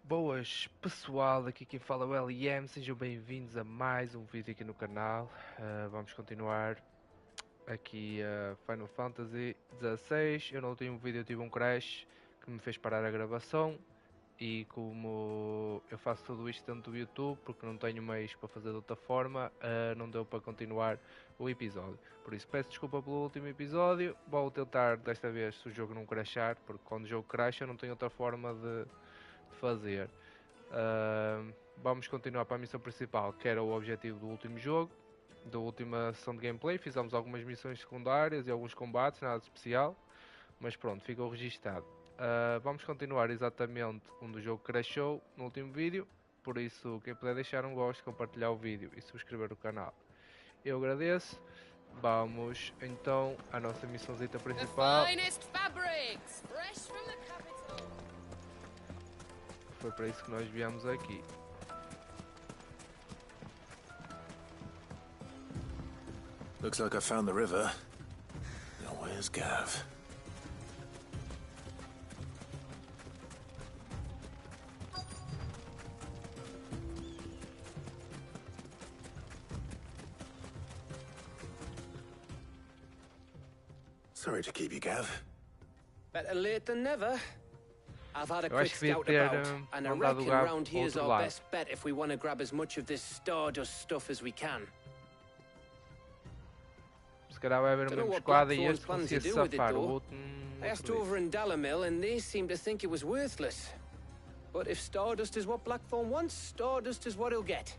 Boas pessoal, aqui quem fala é o LM, sejam bem-vindos a mais um vídeo aqui no canal. Vamos continuar aqui a Final Fantasy XVI. Eu no último vídeo tive um crash que me fez parar a gravação e como eu faço tudo isto dentro do YouTube porque não tenho meios para fazer de outra forma, não deu para continuar o episódio. Por isso peço desculpa pelo último episódio, vou tentar desta vez se o jogo não crashar, porque quando o jogo crasha eu não tenho outra forma de fazer. Vamos continuar para a missão principal, que era o objetivo do último jogo, da última sessão de gameplay. Fizemos algumas missões secundárias e alguns combates, nada de especial, mas pronto, ficou registado. Vamos continuar exatamente onde o jogo crashou no último vídeo, por isso quem puder deixar um gosto, compartilhar o vídeo e subscrever o canal, eu agradeço. Vamos então à nossa missãozita principal. Foi para isso que nós viemos aqui. Looks like I found the river. Now where's Gav? Sorry to keep you, Gav. Better late than never. I've had a Eu quick acho que devia scout ter about, and I mandado reckon o Gav round para o here's outro our lado. best bet if we want to grab as much of this Stardust stuff as we can. Se calhar vai haver uma esquadra e este conseguia se safar, o outro I asked over in Dalamil and they seem to think it was worthless. But if Stardust is what Blackthorn wants, Stardust is what he'll get.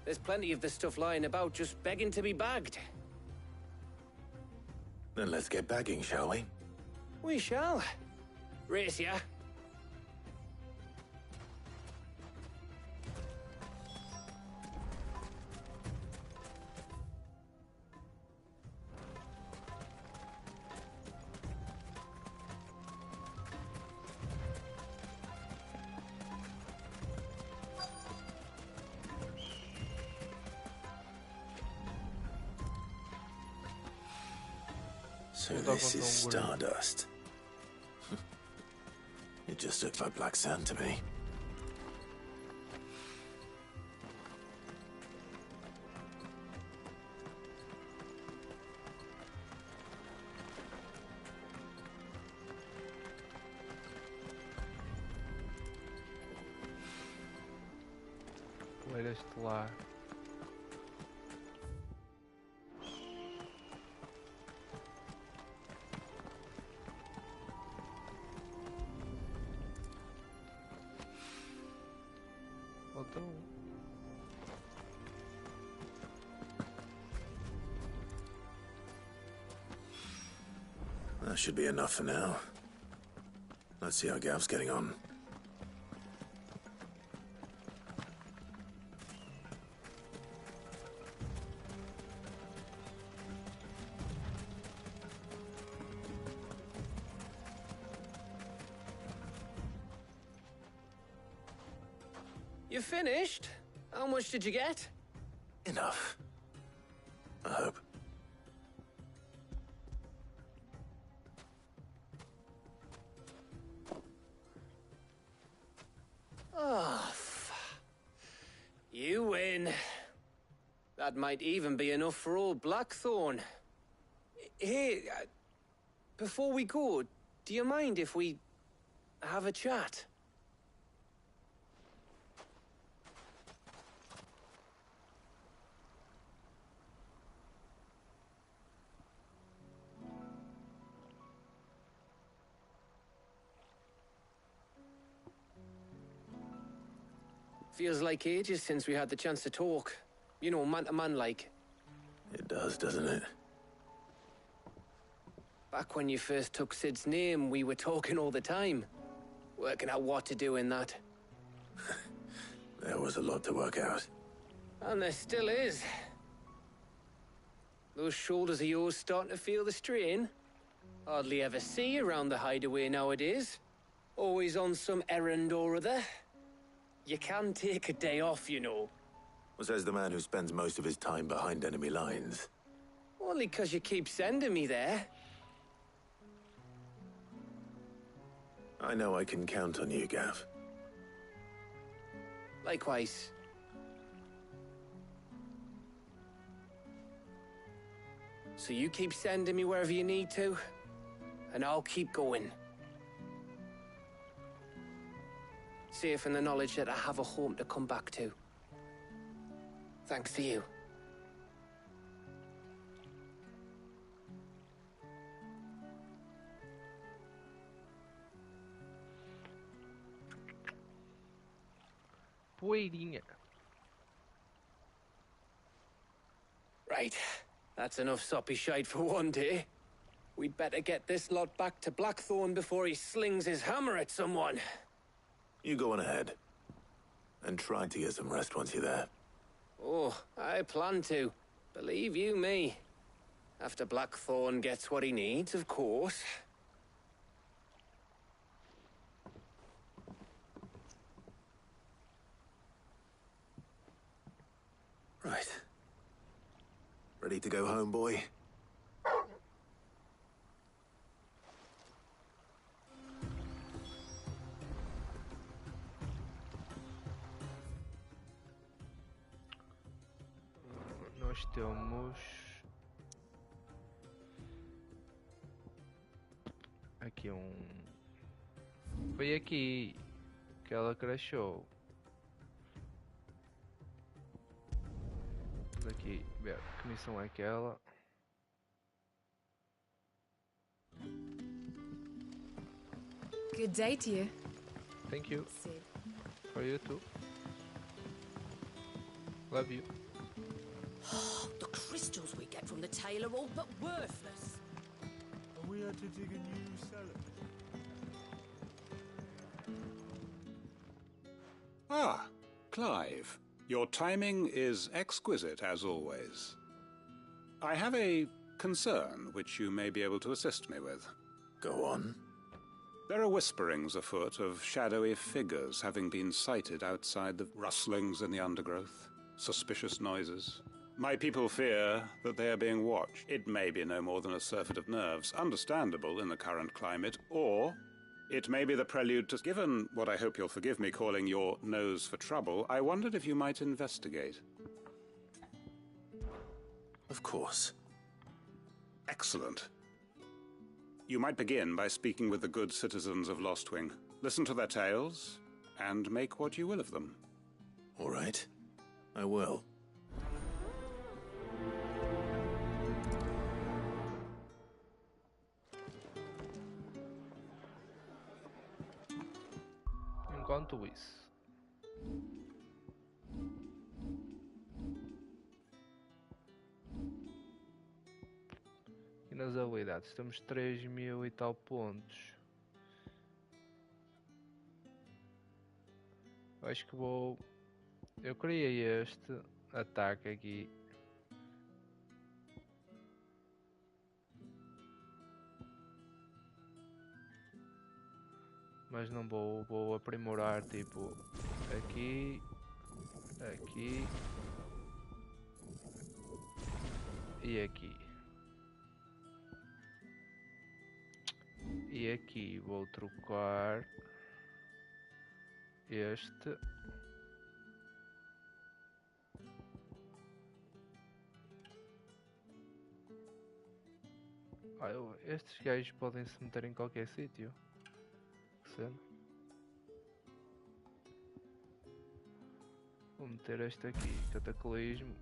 There's plenty of the stuff lying about just begging to be bagged. Then let's get bagging, shall we? We shall. Race ya. So this is Stardust. It just looks like black sand to me. Poeira estelar. That should be enough for now. Let's see how Gav's getting on. You finished? How much did you get? Enough. I hope. Oh, you win. That might even be enough for old Blackthorn. Hey, before we go, do you mind if we have a chat? Feels like ages since we had the chance to talk. You know, man to man like. It does, doesn't it? Back when you first took Sid's name, we were talking all the time. Working out what to do in that. There was a lot to work out. And there still is. Those shoulders of yours starting to feel the strain. Hardly ever see you around the hideaway nowadays. Always on some errand or other. You can take a day off, you know. Says the man who spends most of his time behind enemy lines. Only 'cause you keep sending me there. I know I can count on you, Gav. Likewise. So you keep sending me wherever you need to, and I'll keep going. Safe in the knowledge that I have a home to come back to. Thanks to you. Poeirinha. Right. That's enough soppy shite for one day. We'd better get this lot back to Blackthorn before he slings his hammer at someone. You go on ahead. And try to get some rest once you're there. Oh, I plan to. Believe you me. After Blackthorn gets what he needs, of course. Right. Ready to go home, boy? Nós temos aqui foi aqui que ela crashou. Vamos aqui ver que missão é aquela. Good day to you. Thank you. Sid. For you too. Love you. The crystals we get from the tail are all but worthless. And we had to dig a new cellar. Ah, Clive. Your timing is exquisite, as always. I have a concern which you may be able to assist me with. Go on. There are whisperings afoot of shadowy figures having been sighted outside, the rustlings in the undergrowth, suspicious noises. My people fear that they are being watched. It may be no more than a surfeit of nerves, understandable in the current climate, or it may be the prelude to... Given what I hope you'll forgive me calling your nose for trouble, I wondered if you might investigate. Of course. Excellent. You might begin by speaking with the good citizens of Lostwing. Listen to their tales, and make what you will of them. All right. I will. Enquanto isso, e nas habilidades temos 3000 e tal pontos. Eu acho que vou... Eu criei este ataque aqui. Mas não vou aprimorar, tipo, aqui, aqui e aqui. E aqui vou trocar este. Estes gajos podem se meter em qualquer sítio. Vou meter este aqui, cataclismo.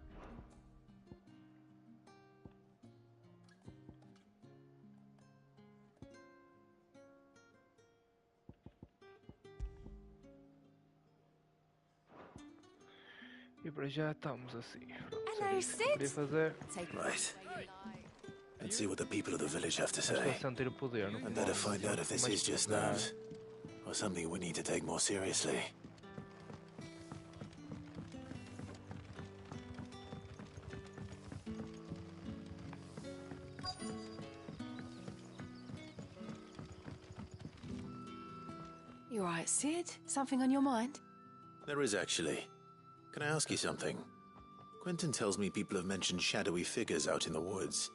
E para já estamos assim. Hello, Sid. Fazer. Right. Let's see what the people of the village have to say. Sentir o poder, não And better find out if this is just nerves, or something we need to take more seriously. You alright, Sid? Something on your mind? There is actually. Can I ask you something? Quentin tells me people have mentioned shadowy figures out in the woods.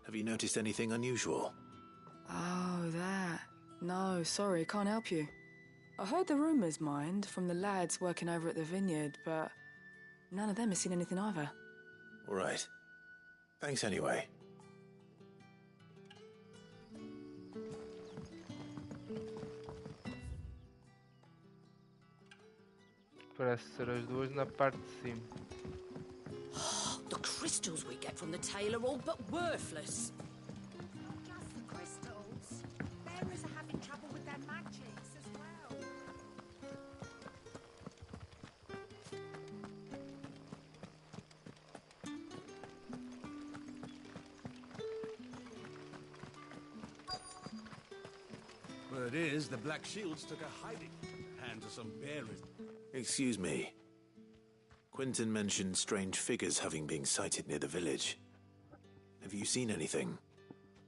Have you noticed anything unusual? Oh, that. No, sorry, can't help you. I heard the rumours, mind, from the lads working over at the vineyard, but none of them has seen anything either. All right. Thanks anyway. Parece ser as duas na parte de cima. The crystals we get from the tail are all but worthless. Not just the crystals. Bearers are having trouble with their magics as well. Word is, the Black Shields took a hiding. Hand to some bearers. Excuse me. Quentin mentioned strange figures having been sighted near the village. Have you seen anything?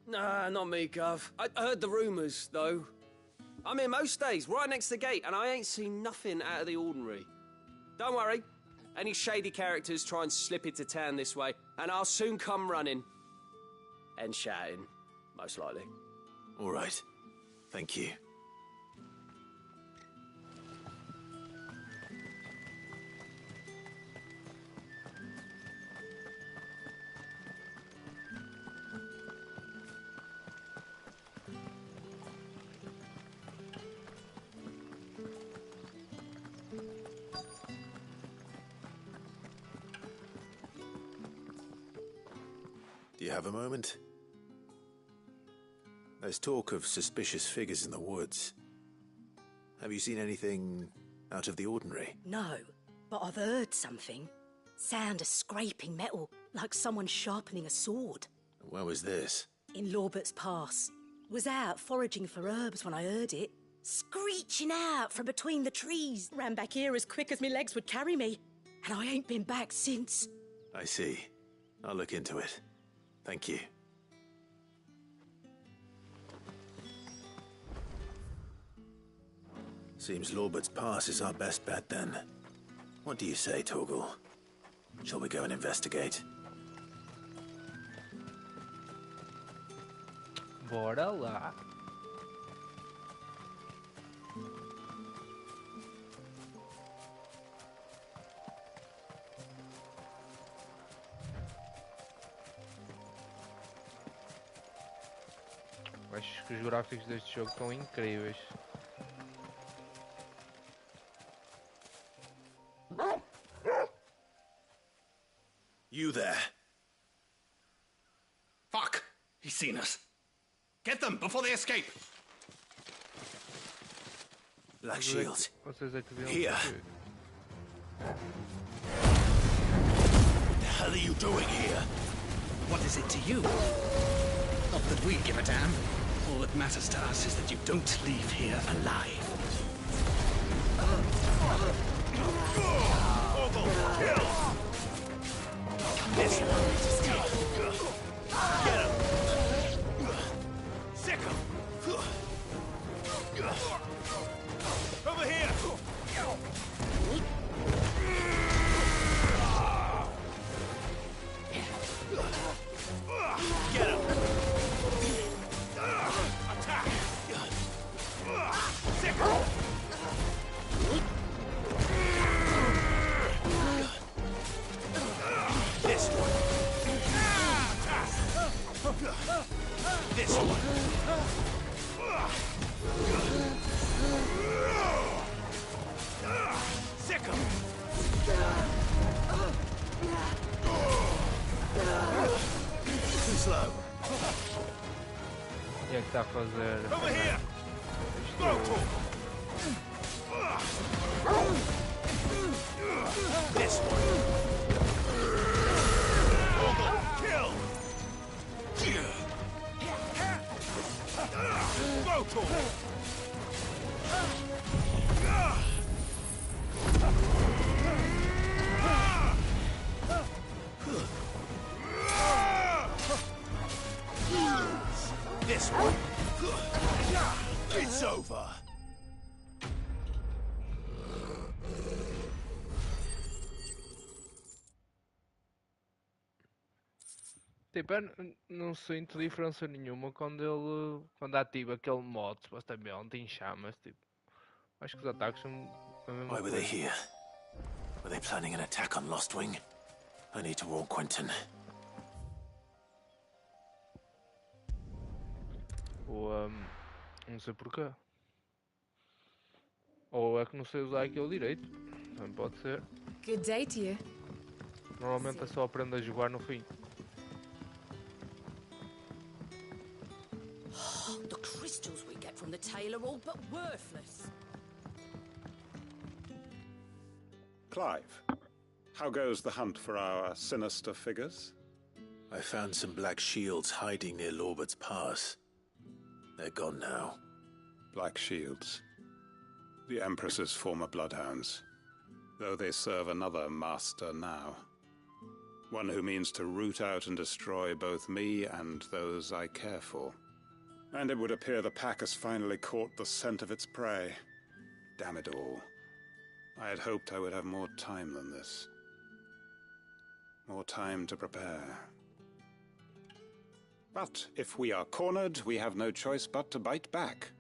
Nah, not me, Gov. I heard the rumours, though. I'm here most days, right next to the gate, and I ain't seen nothing out of the ordinary. Don't worry. Any shady characters try and slip into town this way, and I'll soon come running. And shouting, most likely. All right. Thank you. Do you have a moment? There's talk of suspicious figures in the woods. Have you seen anything out of the ordinary? No, but I've heard something. Sound of scraping metal, like someone sharpening a sword. Where was this? In Lorbert's Pass. Was out foraging for herbs when I heard it. Screeching out from between the trees. Ran back here as quick as my legs would carry me. And I ain't been back since. I see. I'll look into it. Thank you. Seems Lorbert's Pass is our best bet then. What do you say, Torgal? Shall we go and investigate? Bora lá. Acho que os gráficos deste jogo estão incríveis. You there? Fuck! He's seen us. Get them before they escape. Black Shields. Vocês é que viram Here. que- The hell are you doing here? What is it to you? Not that we give a damn. All that matters to us is that you don't leave here alive. This one is escape. Get him. Sick him. Over here. Get him. Attack. Sick him. This one. This one. Sick him. Too slow. E é que está a fazer? Over here. Throw to him. This one. Kill. Throw to him. This one. It's over. Tipo, eu não sinto diferença nenhuma quando ele ativa aquele modo, supostamente em chamas, tipo. Acho que os ataques são a mesma Why were they coisa. here? Were they planning an attack on Lostwing? I need to warn Quentin. Ou não sei porquê. Ou é que não sei usar aquilo direito. Também pode ser. Good day to you. Normalmente é só aprender a jogar no fim. The crystals we get from the tail are all but worthless. Clive, how goes the hunt for our sinister figures? I found some black shields hiding near Lorbert's Pass. They're gone now. Black Shields. The Empress's former bloodhounds. Though they serve another master now. One who means to root out and destroy both me and those I care for. And it would appear the pack has finally caught the scent of its prey. Damn it all. I had hoped I would have more time than this. More time to prepare. But if we are cornered, we have no choice but to bite back.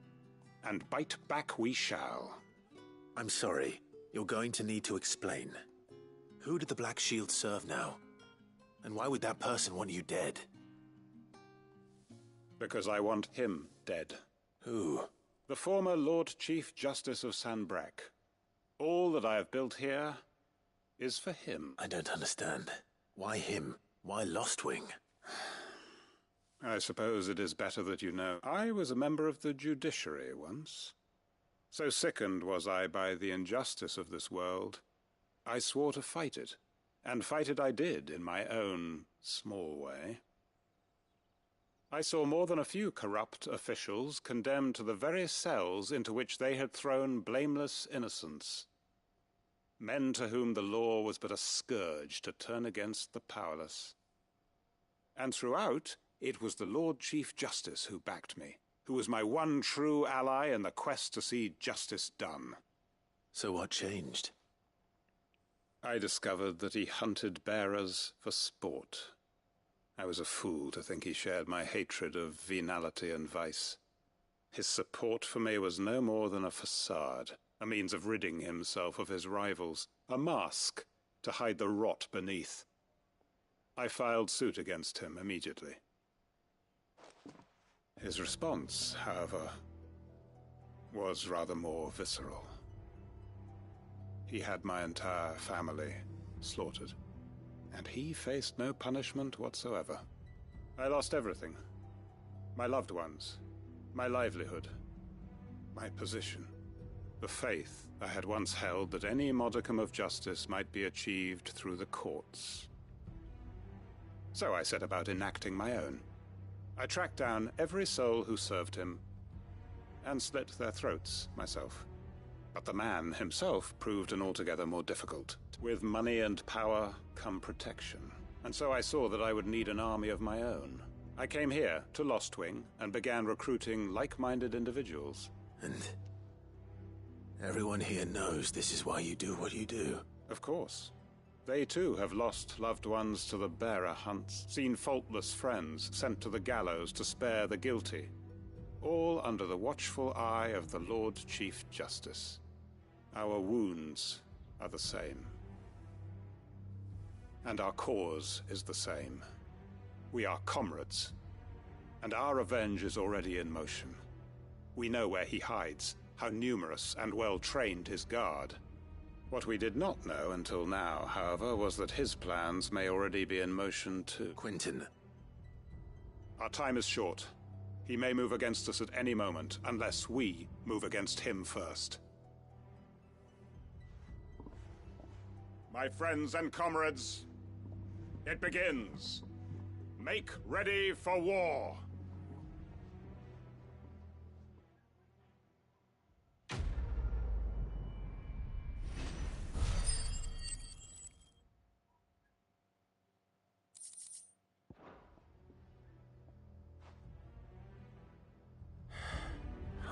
And bite back we shall. I'm sorry. You're going to need to explain. Who did the Black Shield serve now? And why would that person want you dead? Because I want him dead. Who? The former Lord Chief Justice of Sanbreque. All that I have built here is for him. I don't understand. Why him? Why Lostwing? I suppose it is better that you know. I was a member of the judiciary once. So sickened was I by the injustice of this world, I swore to fight it. And fight it I did, in my own small way. I saw more than a few corrupt officials condemned to the very cells into which they had thrown blameless innocents. Men to whom the law was but a scourge to turn against the powerless. And throughout, it was the Lord Chief Justice who backed me, who was my one true ally in the quest to see justice done. So what changed? I discovered that he hunted bearers for sport. I was a fool to think he shared my hatred of venality and vice. His support for me was no more than a facade, a means of ridding himself of his rivals, a mask to hide the rot beneath. I filed suit against him immediately. His response, however, was rather more visceral. He had my entire family slaughtered, and he faced no punishment whatsoever. I lost everything. My loved ones, my livelihood, my position, the faith I had once held that any modicum of justice might be achieved through the courts. So I set about enacting my own. I tracked down every soul who served him, and slit their throats myself. But the man himself proved an altogether more difficult. With money and power come protection, and so I saw that I would need an army of my own. I came here to Lostwing and began recruiting like-minded individuals. And everyone here knows this is why you do what you do. Of course. They too have lost loved ones to the bearer hunts, seen faultless friends sent to the gallows to spare the guilty, all under the watchful eye of the Lord Chief Justice. Our wounds are the same. And our cause is the same. We are comrades, and our revenge is already in motion. We know where he hides, how numerous and well-trained his guard. What we did not know until now, however, was that his plans may already be in motion too. Quentin. Our time is short. He may move against us at any moment, unless we move against him first. My friends and comrades, it begins. Make ready for war.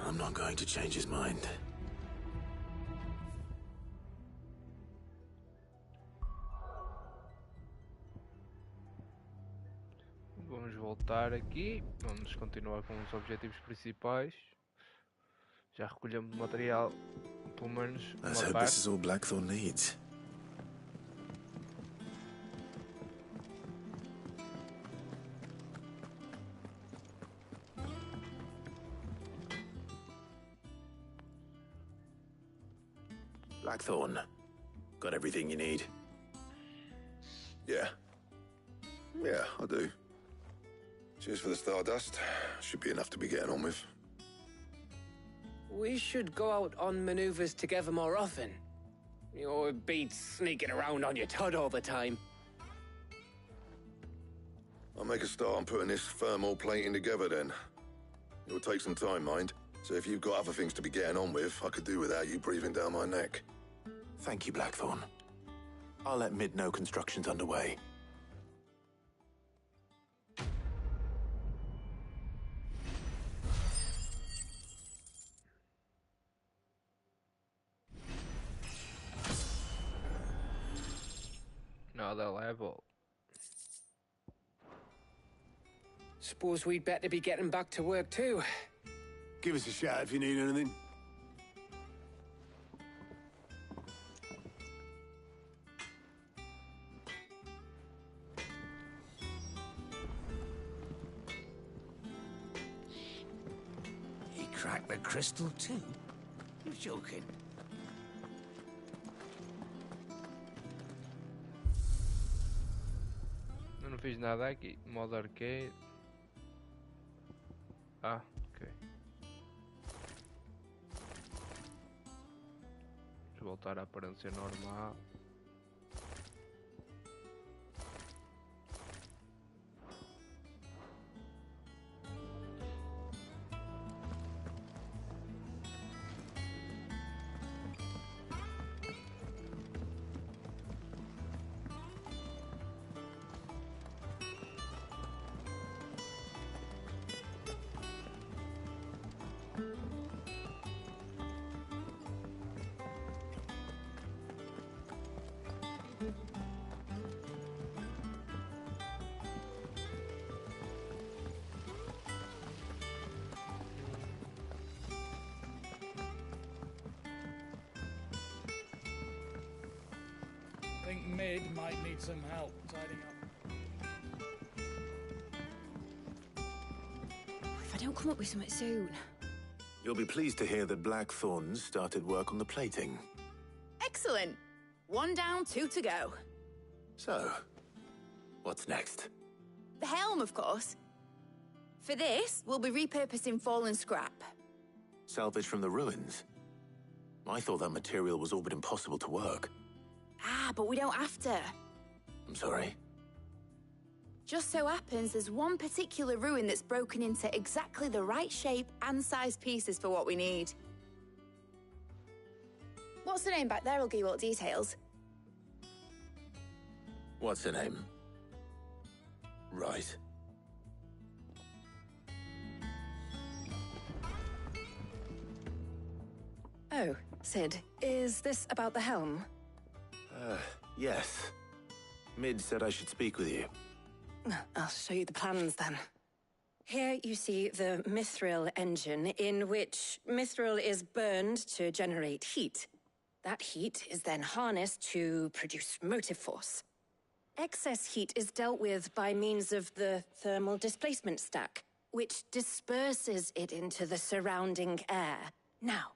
I'm not going to change his mind. Vamos voltar aqui, vamos continuar com os objetivos principais. Já recolhemos material pelo menos Let's uma hope parte. this is all Blackthorn needs. Blackthorn, got everything you need? Yeah. Yeah, I do. Cheers for the Stardust. Should be enough to be getting on with. We should go out on maneuvers together more often. You know, it beats sneaking around on your tud all the time. I'll make a start on putting this thermal plating together then. It will take some time, mind. So if you've got other things to be getting on with, I could do without you breathing down my neck. Thank you, Blackthorn. I'll let Mid know construction's underway. Another level. Suppose we'd better be getting back to work too. Give us a shout if you need anything. He cracked the crystal too? You're joking. Eu não fiz nada aqui. Modo arcade. Ah, ok. Vamos voltar à aparência normal. I think Mid might need some help tidying up. If I don't come up with something soon. You'll be pleased to hear that Blackthorn's started work on the plating. Excellent. 1 down, 2 to go. So, what's next? The helm, of course. For this, we'll be repurposing fallen scrap. Salvage from the ruins? I thought that material was all but impossible to work. Ah, but we don't have to. I'm sorry. Just so happens there's one particular ruin that's broken into exactly the right shape and size pieces for what we need. What's the name back there? I'll give you all the details. What's her name? Right. Oh, Sid, is this about the helm? Yes. Mid said I should speak with you. I'll show you the plans then. Here you see the mithril engine, in which mithril is burned to generate heat. That heat is then harnessed to produce motive force. Excess heat is dealt with by means of the thermal displacement stack, which disperses it into the surrounding air. Now,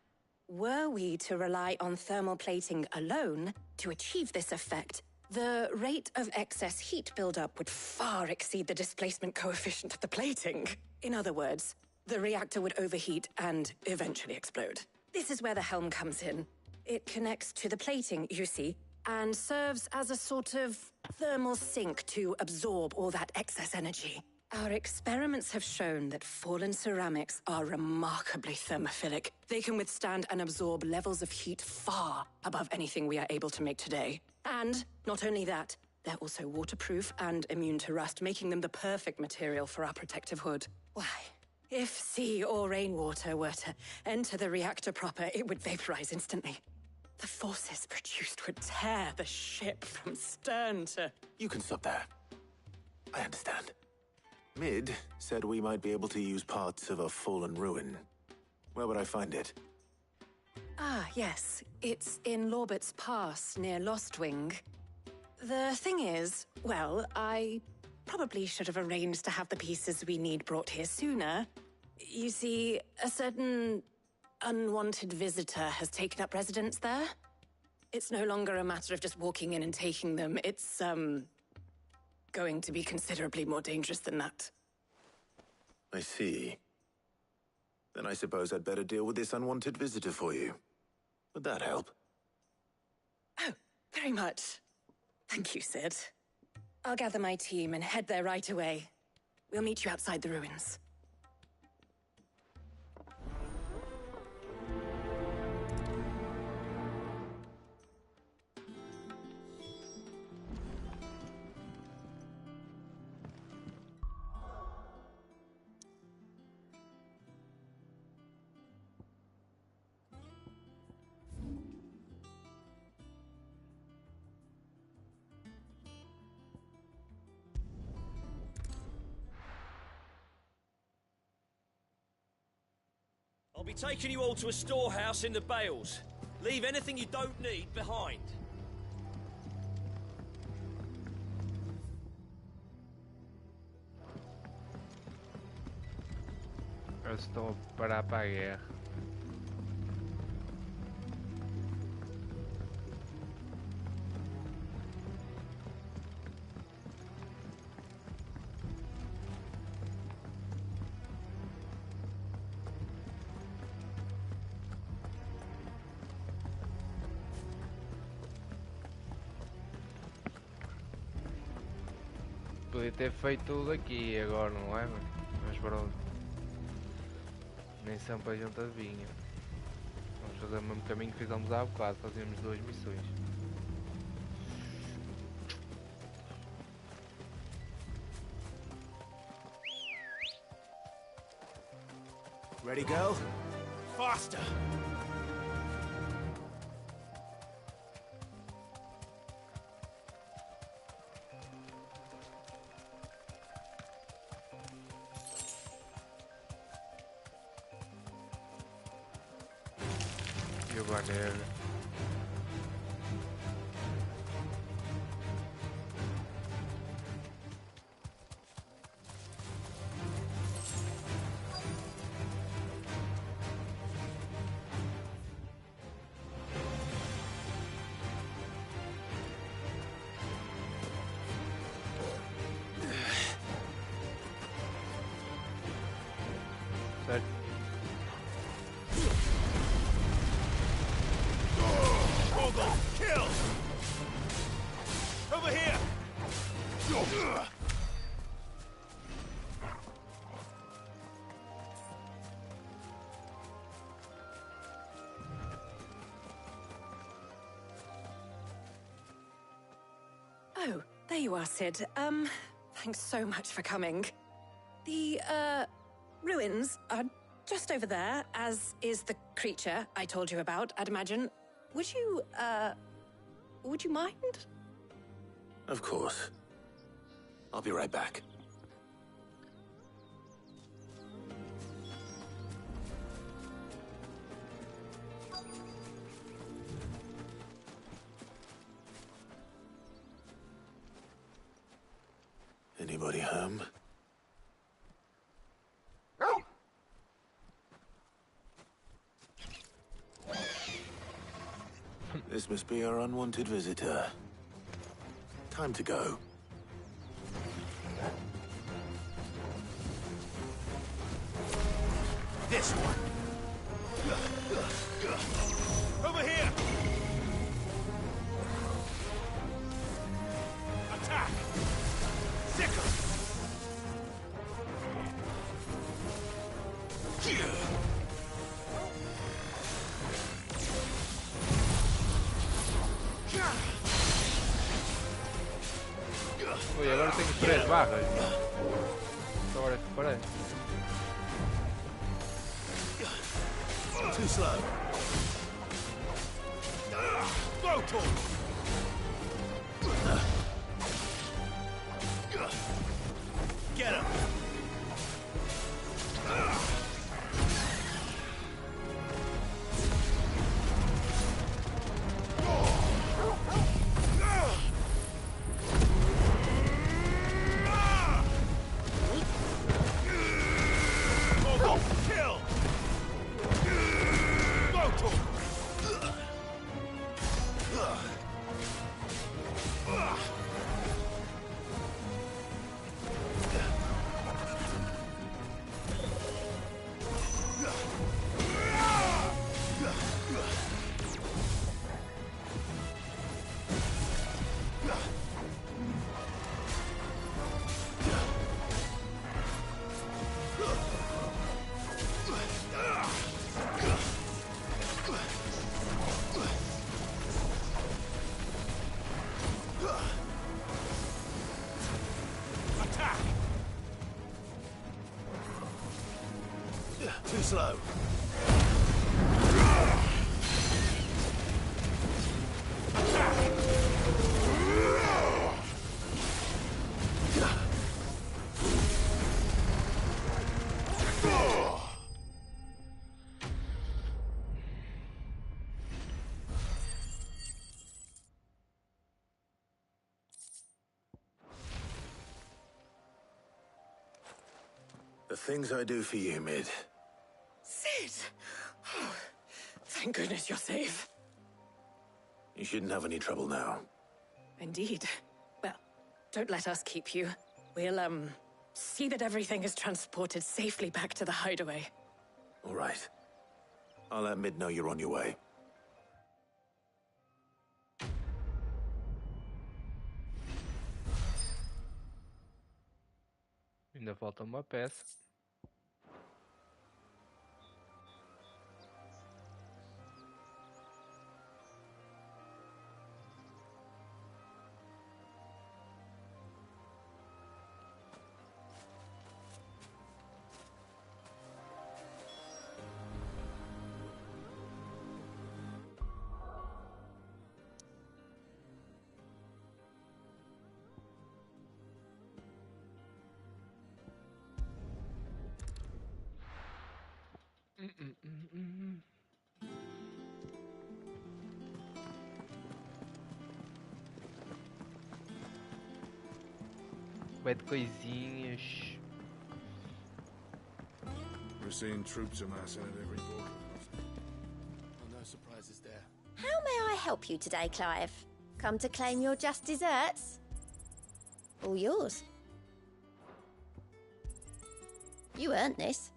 were we to rely on thermal plating alone to achieve this effect, the rate of excess heat buildup would far exceed the displacement coefficient of the plating. In other words, the reactor would overheat and eventually explode. This is where the helm comes in. It connects to the plating, you see, and serves as a sort of thermal sink to absorb all that excess energy. Our experiments have shown that fallen ceramics are remarkably thermophilic. They can withstand and absorb levels of heat far above anything we are able to make today. And not only that, they're also waterproof and immune to rust, making them the perfect material for our protective hood. Why, if sea or rainwater were to enter the reactor proper, it would vaporize instantly. The forces produced would tear the ship from stern to... You can stop there. I understand. Mid said we might be able to use parts of a fallen ruin. Where would I find it? Ah, yes. It's in Lorbert's Pass, near Lostwing. The thing is, well, I probably should have arranged to have the pieces we need brought here sooner. You see, a certain unwanted visitor has taken up residence there. It's no longer a matter of just walking in and taking them. It's, going to be considerably more dangerous than that. I see. Then I suppose I'd better deal with this unwanted visitor for you. Would that help? Oh, very much. Thank you, Sid. I'll gather my team and head there right away. We'll meet you outside the ruins. I'll be taking you all to a storehouse in the Bales. Leave anything you don't need behind. Eu estou a parar para a guerra. Podia ter feito tudo aqui agora, não é? Mas pronto. Nem sempre a gente adivinha. Vamos fazer o mesmo caminho que fizemos há bocado, fazíamos 2 missões. Ready, girl? Faster! Maneiro. Certo. Kill! Over here! Oh, there you are, Sid. Thanks so much for coming. The, ruins are just over there, as is the creature I told you about, I'd imagine. Would you mind? Of course. I'll be right back. Anybody home? This must be our unwanted visitor. Time to go. This one. Over here! Attack! Sickle! Ui, agora tenho 3 barras. Agora que parei. Too slow. Rotor! Get him! slow. The things I do for you, Mid. Sid! Oh, thank goodness you're safe. You shouldn't have any trouble now. Indeed. Well, don't let us keep you. We'll, see that everything is transported safely back to the hideaway. All right. I'll let Mid know you're on your way. Ainda falta uma peça. Bué de coisinhas. We're seeing troops amassing at every border. Well, no surprises there. How may I help you today, Clive? Come to claim your just desserts? All yours. You earned this.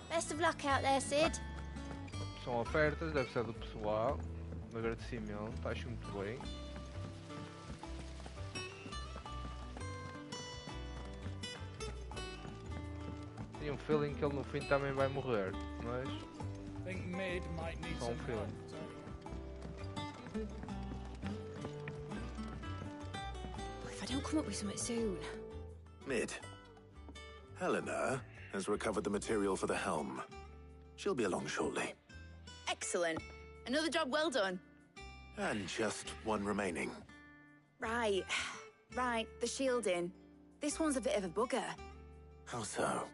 Best of luck out there, Sid. São ofertas, deve ser do pessoal. Um agradecimento, acho muito bem. Tenho um feeling que ele no fim também vai morrer, mas... Think Mid might need só some feeling. If I don't come up with something soon. Mid. Helena has recovered the material for the helm. She'll be along shortly. Excellent. Another job well done. And just one remaining. Right. Right, the shielding. This one's a bit of a bugger. How so?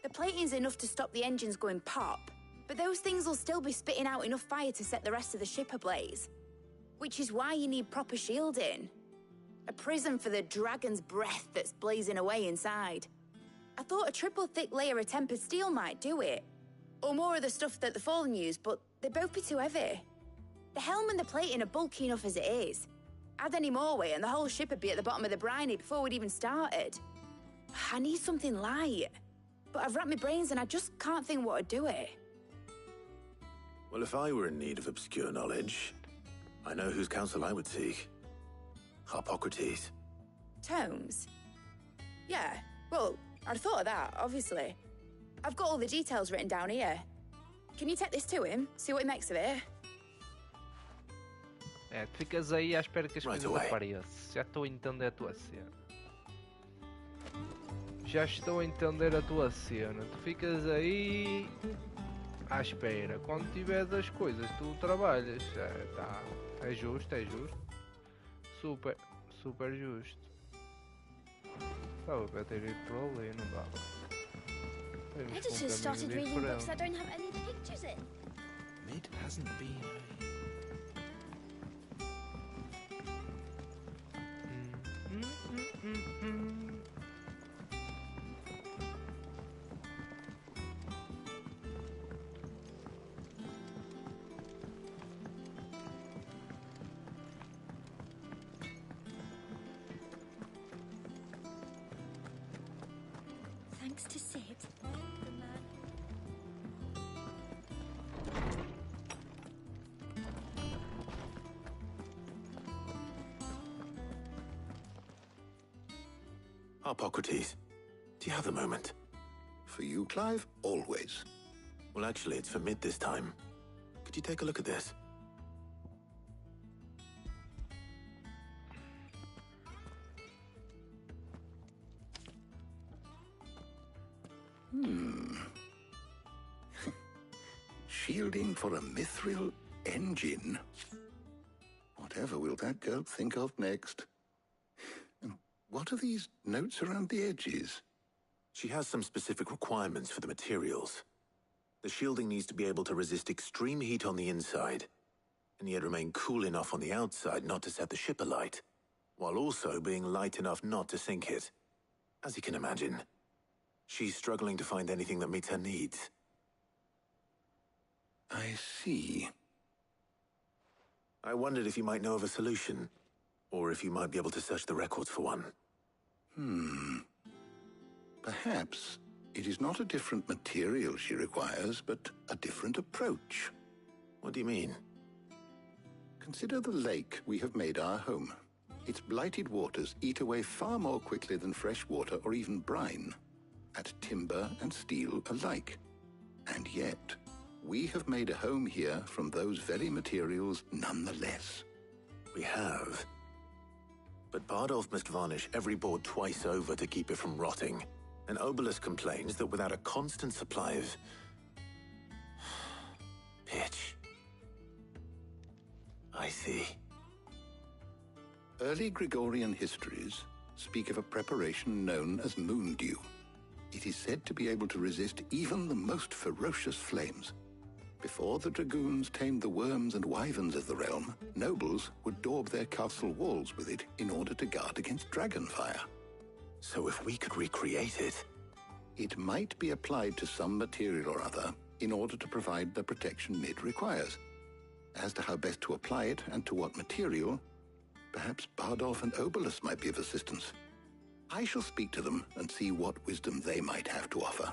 The plating's enough to stop the engines going pop, but those things will still be spitting out enough fire to set the rest of the ship ablaze. Which is why you need proper shielding. A prison for the dragon's breath that's blazing away inside. I thought a triple thick layer of tempered steel might do it. Or more of the stuff that the Fallen use, but they'd both be too heavy. The helm and the plating are bulky enough as it is. Add any more weight and the whole ship would be at the bottom of the briny before we'd even started. I need something light. But I've racked my brains and I just can't think what would do it. Well, if I were in need of obscure knowledge, I know whose counsel I would seek. Hippocrates. Tomes? Yeah, well, I'd thought of that, obviously. I've got all the details written down here. Can you take this to him? See what he makes of it? É, tu ficas aí à espera que as Right coisas away. apareçam. Já estou a entender a tua cena. Já estou a entender a tua cena. Tu ficas aí à espera. Quando tiveres as coisas, tu trabalhas. É, tá. É justo, é justo. Super, super justo. Estava para ter ido por ali, não dava. Editors started reading books that don't have any pictures in. Mid hasn't been Thanks to Sid. Hippocrates, do you have a moment? For you, Clive? Always. Well, actually, it's for Mid this time. Could you take a look at this? Shielding for a mithril engine? Whatever will that girl think of next? What are these notes around the edges? She has some specific requirements for the materials. The shielding needs to be able to resist extreme heat on the inside, and yet remain cool enough on the outside not to set the ship alight, while also being light enough not to sink it. As you can imagine, she's struggling to find anything that meets her needs. I see. I wondered if you might know of a solution, or if you might be able to search the records for one. Perhaps it is not a different material she requires, but a different approach. What do you mean? Consider the lake we have made our home. Its blighted waters eat away far more quickly than fresh water or even brine, at timber and steel alike. And yet, we have made a home here from those very materials nonetheless. We have. But Bardolph must varnish every board twice over to keep it from rotting. And Obelisk complains that without a constant supply of pitch. I see. Early Gregorian histories speak of a preparation known as moon dew. It is said to be able to resist even the most ferocious flames. Before the dragoons tamed the worms and wyverns of the realm, nobles would daub their castle walls with it in order to guard against dragonfire. So if we could recreate it... It might be applied to some material or other in order to provide the protection Mid requires. As to how best to apply it and to what material, perhaps Bardolph and Obelisk might be of assistance. I shall speak to them and see what wisdom they might have to offer.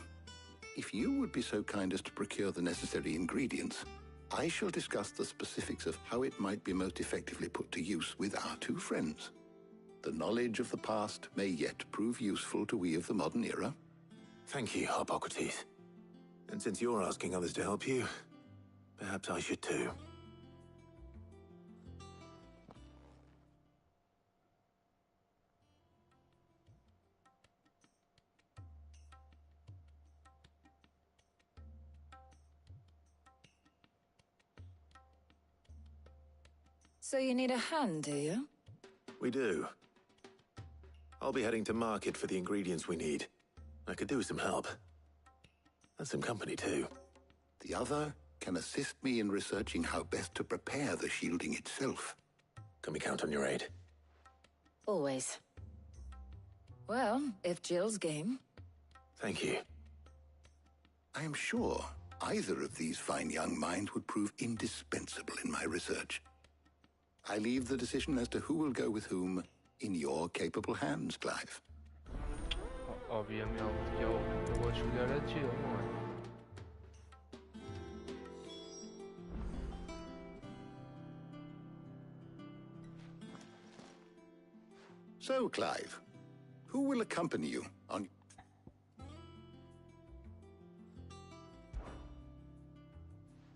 If you would be so kind as to procure the necessary ingredients, I shall discuss the specifics of how it might be most effectively put to use with our two friends. The knowledge of the past may yet prove useful to we of the modern era. Thank you, Hippocrates. And since you're asking others to help you, perhaps I should too. So you need a hand, do you? We do. I'll be heading to market for the ingredients we need. I could do with some help. And some company, too. The other can assist me in researching how best to prepare the shielding itself. Can we count on your aid? Always. Well, if Jill's game. Thank you. I am sure either of these fine young minds would prove indispensable in my research. I leave the decision as to who will go with whom in your capable hands, Clive. Obviamente que eu vou escolher a Jill, não é? So, Clive, who will accompany you on...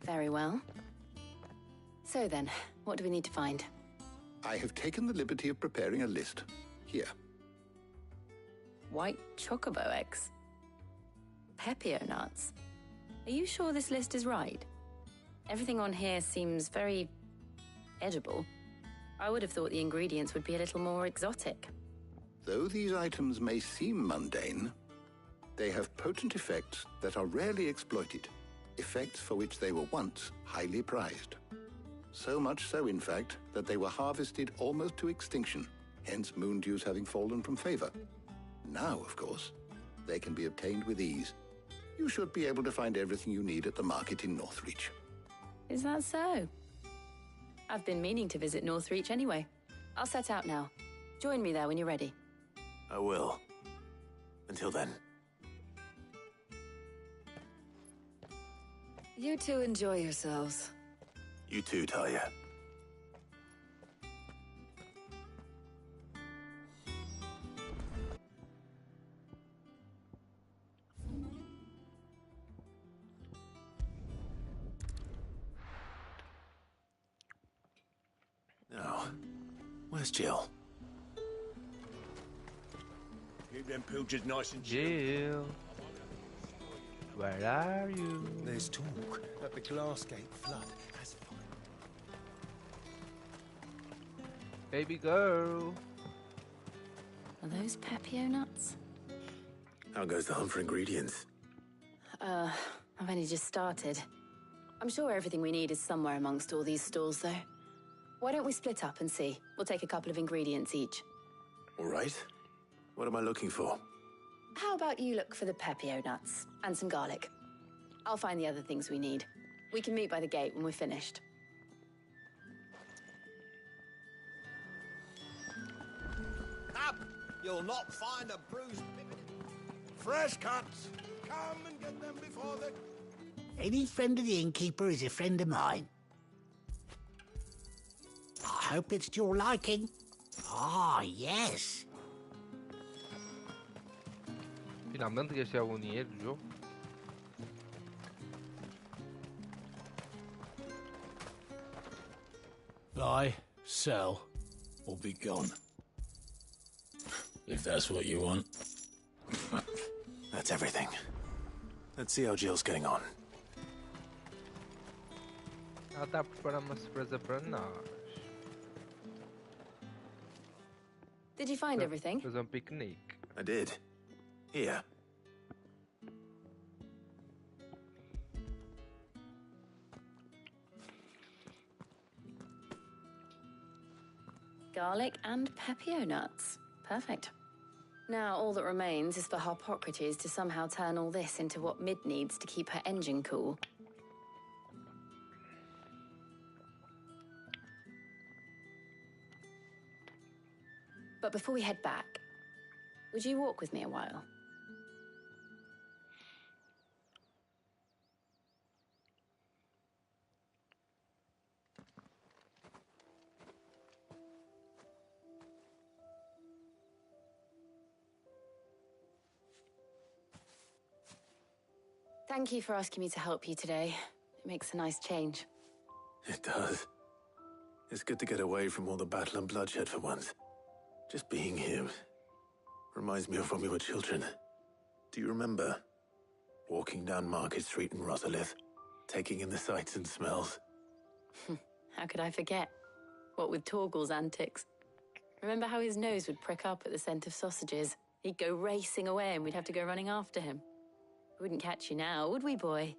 Very well. So then, what do we need to find? I have taken the liberty of preparing a list. Here. White chocobo eggs. Pepio nuts. Are you sure this list is right? Everything on here seems very edible. I would have thought the ingredients would be a little more exotic. Though these items may seem mundane, they have potent effects that are rarely exploited, effects for which they were once highly prized. So much so, in fact, that they were harvested almost to extinction, hence moon dews having fallen from favor. Now, of course, they can be obtained with ease. You should be able to find everything you need at the market in Northreach. Is that so? I've been meaning to visit Northreach anyway. I'll set out now. Join me there when you're ready. I will. Until then. You two enjoy yourselves. You too, Talia. Now, where's Jill? Keep them pilchards nice and Jill. Where are you? There's talk that the Glassgate flood has Baby girl. Are those Pepio nuts? How goes the hunt for ingredients? I've only just started. I'm sure everything we need is somewhere amongst all these stalls, though. Why don't we split up and see? We'll take a couple of ingredients each. All right. What am I looking for? How about you look for the Pepio nuts and some garlic? I'll find the other things we need. We can meet by the gate when we're finished. Up! You'll not find a bruised bigot. Fresh cuts! Come and get them before the... Any friend of the innkeeper is a friend of mine. I hope it's to your liking. Ah, yes. Finalmente gastei algum dinheiro do jogo. Buy, sell, or be gone. If that's what you want. That's everything. Let's see how Jill's getting on. Ela está a preparar uma surpresa para nós. Did you find everything? Fazer piquenique. I did. Here. Garlic and Pepio nuts. Perfect. Now all that remains is for Harpocrates to somehow turn all this into what Mid needs to keep her engine cool. But before we head back, would you walk with me a while? Thank you for asking me to help you today. It makes a nice change. It does. It's good to get away from all the battle and bloodshed for once. Just being here reminds me of when we were children. Do you remember? Walking down Market Street in Rosalith, taking in the sights and smells. How could I forget? What with Torgal's antics. Remember how his nose would prick up at the scent of sausages? He'd go racing away and we'd have to go running after him. We wouldn't catch you now, would we, boy?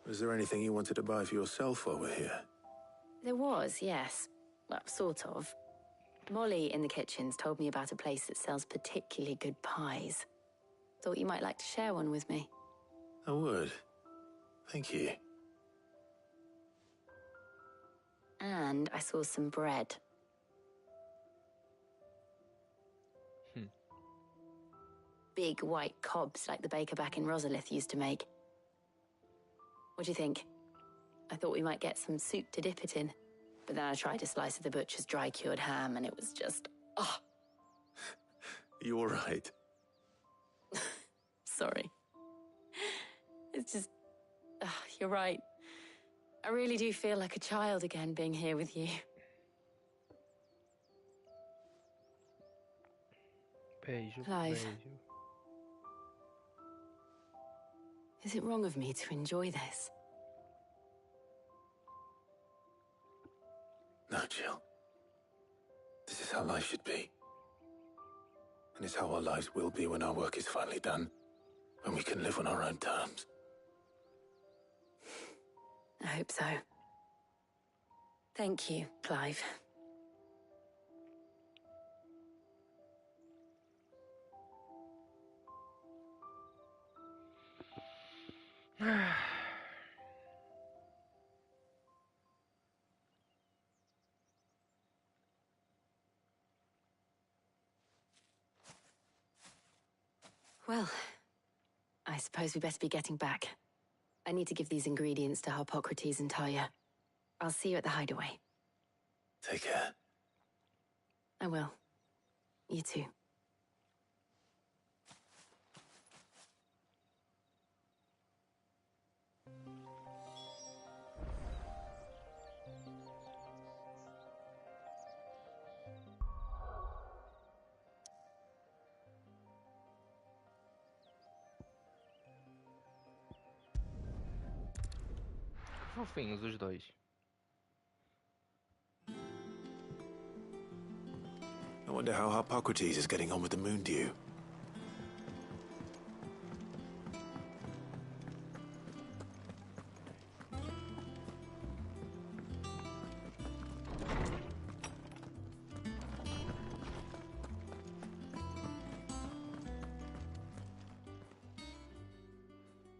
Was there anything you wanted to buy for yourself while we're here? There was, yes. Well, sort of. Molly in the kitchens told me about a place that sells particularly good pies. Thought you might like to share one with me. I would. Thank you. And I saw some bread. Big white cobs like the baker back in Rosalith used to make. What do you think? I thought we might get some soup to dip it in. But then I tried a slice of the butcher's dry-cured ham and it was just... oh. You all right? Sorry. It's just... you're right. I really do feel like a child again being here with you. Beijo, Clive. beijo. Is it wrong of me to enjoy this? No, Jill. This is how life should be. And it's how our lives will be when our work is finally done. When we can live on our own terms. I hope so. Thank you, Clive. Well, I suppose we better be getting back. I need to give these ingredients to Harpocrates and Talia. I'll see you at the hideaway. Take care. I will. You too. fofinhos os dois. I wonder how Hippocrates is getting on with the moon dew.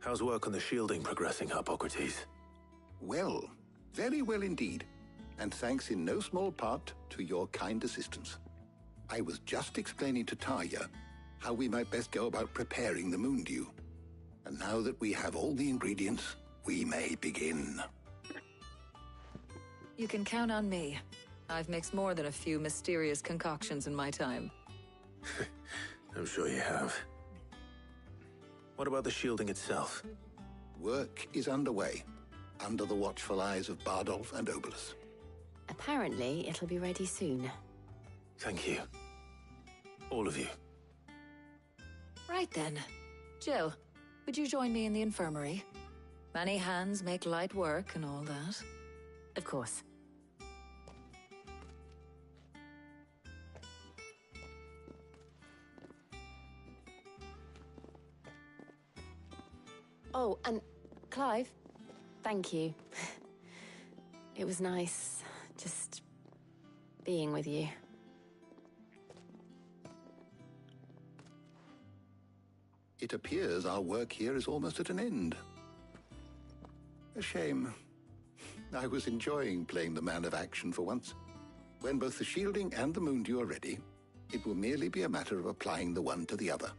How's work on the shielding progressing, Hippocrates? Well, very well indeed. And thanks in no small part to your kind assistance. I was just explaining to Tarja how we might best go about preparing the moon dew. And now that we have all the ingredients, we may begin. You can count on me. I've mixed more than a few mysterious concoctions in my time. I'm sure you have. What about the shielding itself? Work is underway, under the watchful eyes of Bardolph and Obolus. Apparently, it'll be ready soon. Thank you. All of you. Right then. Jill, would you join me in the infirmary? Many hands make light work and all that. Of course. Oh, and Clive, thank you. It was nice just being with you. It appears our work here is almost at an end. A shame. I was enjoying playing the man of action for once. When both the shielding and the moon dew are ready, it will merely be a matter of applying the one to the other.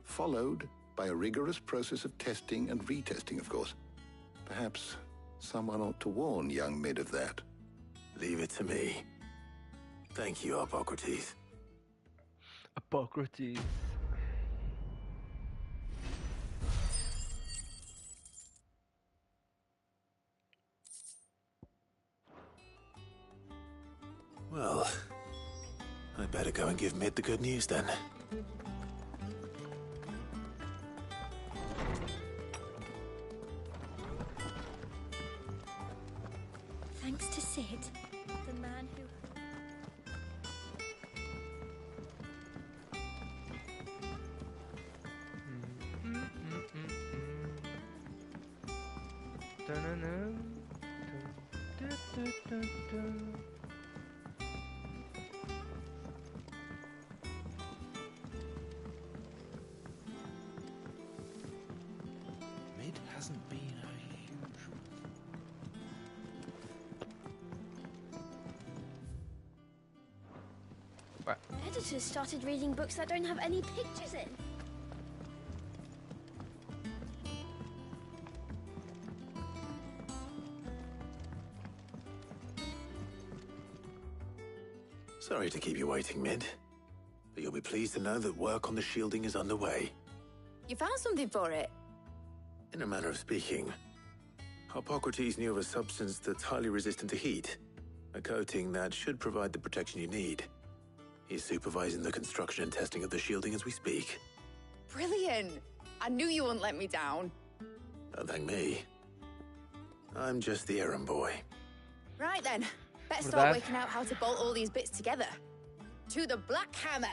Followed by a rigorous process of testing and retesting, of course. Perhaps someone ought to warn young Mid of that. Leave it to me. Thank you, Hippocrates. Hippocrates. Well, I better go and give Mid the good news then. Thanks to Sid, the man who... Mid hasn't been her usual. Editors started reading books that don't have any pictures in. Sorry to keep you waiting, Mid. But you'll be pleased to know that work on the shielding is underway. You found something for it? In a manner of speaking, Hippocrates knew of a substance that's highly resistant to heat. A coating that should provide the protection you need. He's supervising the construction and testing of the shielding as we speak. Brilliant! I knew you wouldn't let me down. Don't thank me. I'm just the errand boy. Right then, better With start that- working out how to bolt all these bits together. To the Black Hammer!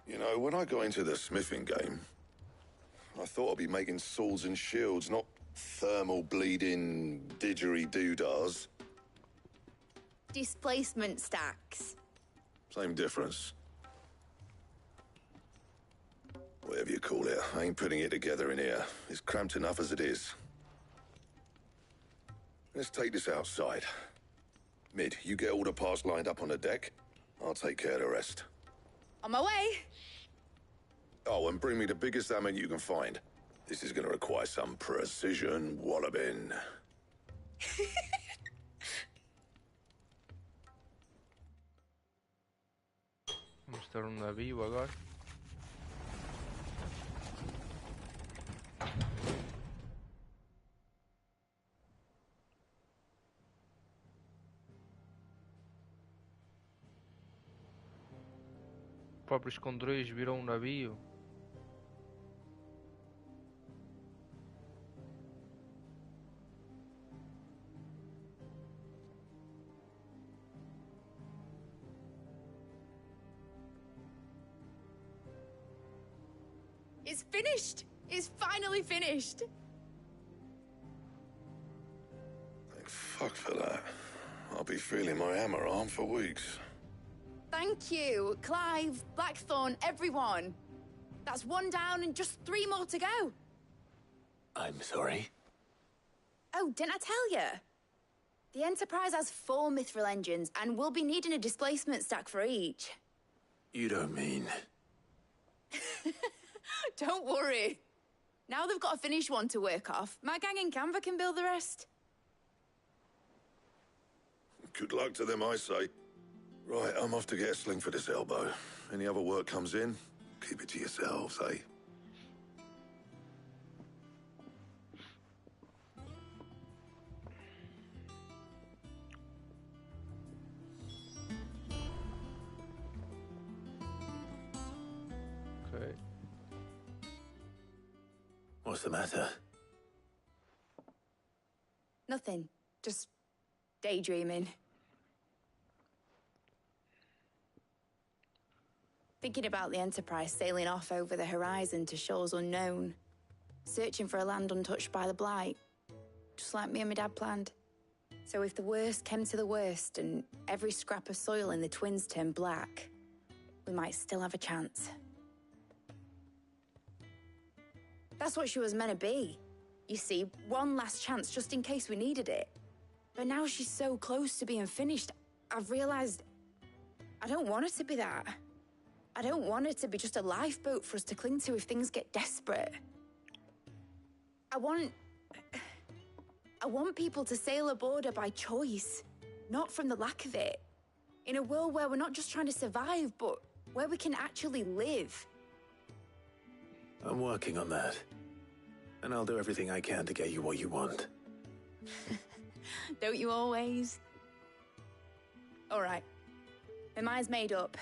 You know, when I got into the smithing game, I thought I'd be making swords and shields, not thermal bleeding didgeridoo-dahs. Displacement stacks. Same difference. Whatever you call it, I ain't putting it together in here. It's cramped enough as it is. Let's take this outside. Mid, you get all the parts lined up on the deck. I'll take care of the rest. On my way! Oh, and bring me the biggest hammer you can find. This is gonna require some precision walloping. Vamos ter um navio agora. próprio esconderijo virou um navio. It's finished! It's finally finished! Thank fuck for that. I'll be feeling my hammer arm for weeks. Thank you, Clive, Blackthorn, everyone. That's one down and just 3 more to go. I'm sorry. Oh, didn't I tell you? The Enterprise has 4 mithril engines, and we'll be needing a displacement stack for each. You don't mean... Don't worry. Now they've got a finished one to work off, my gang in Canva can build the rest. Good luck to them, I say. Right, I'm off to get a sling for this elbow. Any other work comes in, keep it to yourselves, eh? Okay. What's the matter? Nothing. Just daydreaming. Thinking about the Enterprise sailing off over the horizon to shores unknown. Searching for a land untouched by the Blight. Just like me and my dad planned. So if the worst came to the worst and every scrap of soil in the Twins turned black, we might still have a chance. That's what she was meant to be. You see, one last chance just in case we needed it. But now she's so close to being finished, I've realized I don't want it to be that. I don't want it to be just a lifeboat for us to cling to if things get desperate. I want people to sail aboard her by choice, not from the lack of it. In a world where we're not just trying to survive, but where we can actually live. I'm working on that. And I'll do everything I can to get you what you want. Don't you always? All right. My mind's made up.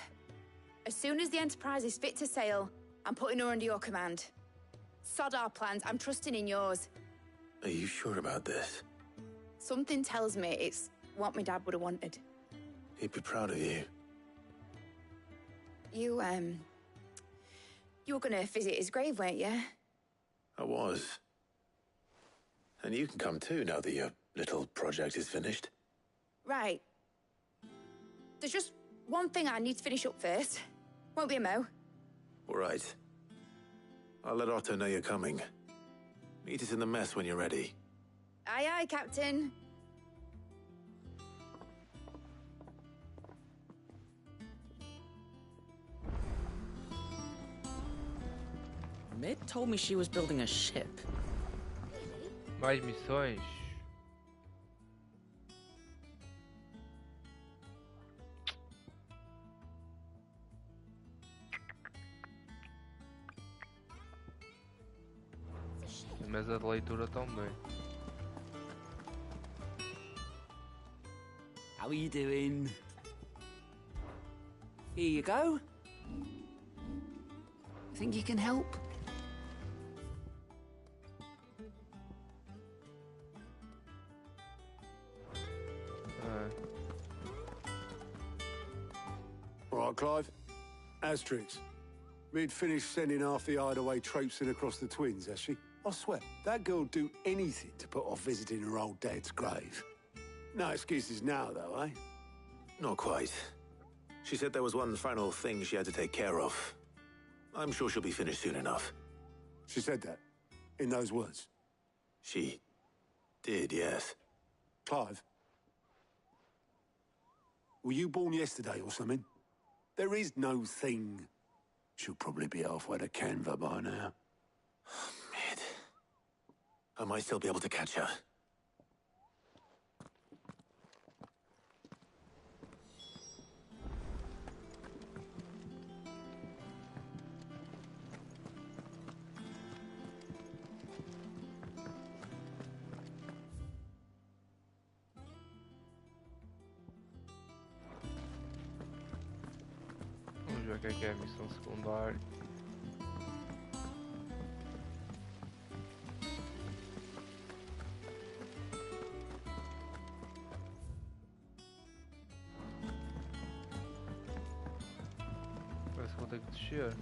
As soon as the Enterprise is fit to sail, I'm putting her under your command. Sod our plans, I'm trusting in yours. Are you sure about this? Something tells me it's what my dad would have wanted. He'd be proud of you. You were gonna visit his grave, weren't you? I was. And you can come too now that your little project is finished. Right. There's just one thing I need to finish up first. Won't be a mo. All right. I'll let Otto know you're coming. Meet us in the mess when you're ready. Aye, aye, Captain. Mid told me she was building a ship. Mais missões. A mesa de leitura também. How are you doing? Here you go. Think you can help? All right, Clive. Asterix. Mid finished sending half the hideaway traipsing across the Twins, has she? I swear, that girl'd do anything to put off visiting her old dad's grave. No excuses now, though, eh? Not quite. She said there was one final thing she had to take care of. I'm sure she'll be finished soon enough. She said that? In those words? She did, yes. Clive? Were you born yesterday or something? There is no thing. She'll probably be halfway to Canva by now. Mid. I might still be able to catch her. ver o que é a missão secundária. Parece que vou ter que descer.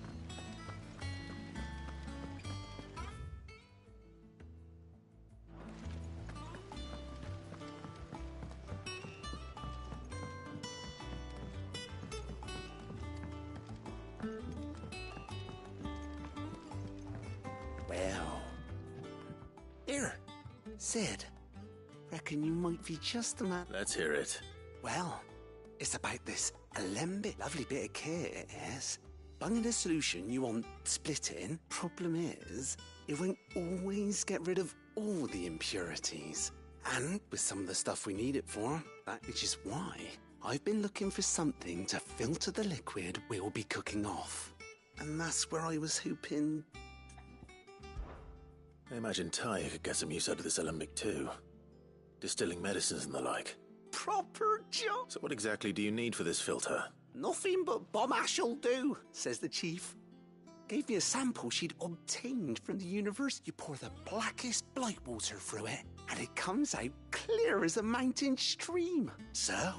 Well. Here, Sid. Reckon you might be just the man. Let's hear it. Well, it's about this alembic, lovely bit of kit, it is. Bunging a solution you want splitting. Problem is, it won't always get rid of all the impurities. And with some of the stuff we need it for, which is why I've been looking for something to filter the liquid we'll be cooking off. And that's where I was hoping... I imagine Ty could get some use out of this alembic too. Distilling medicines and the like. Proper job. So what exactly do you need for this filter? Nothing but bomb ash'll do, says the chief. Gave me a sample she'd obtained from the university. You pour the blackest blight water through it, and it comes out clear as a mountain stream. So,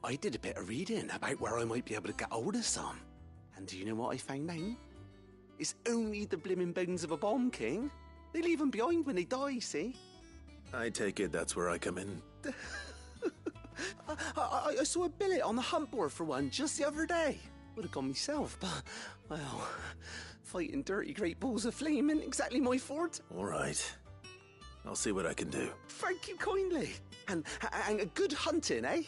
I did a bit of reading about where I might be able to get hold of some. And do you know what I found out? It's only the blimmin' bones of a bomb king. They leave them behind when they die, see? I take it that's where I come in. I saw a billet on the hunt board for one just the other day. Would have gone myself, but, well, fighting dirty great balls of flame ain't exactly my forte. All right. I'll see what I can do. Thank you kindly. And a good hunting, eh?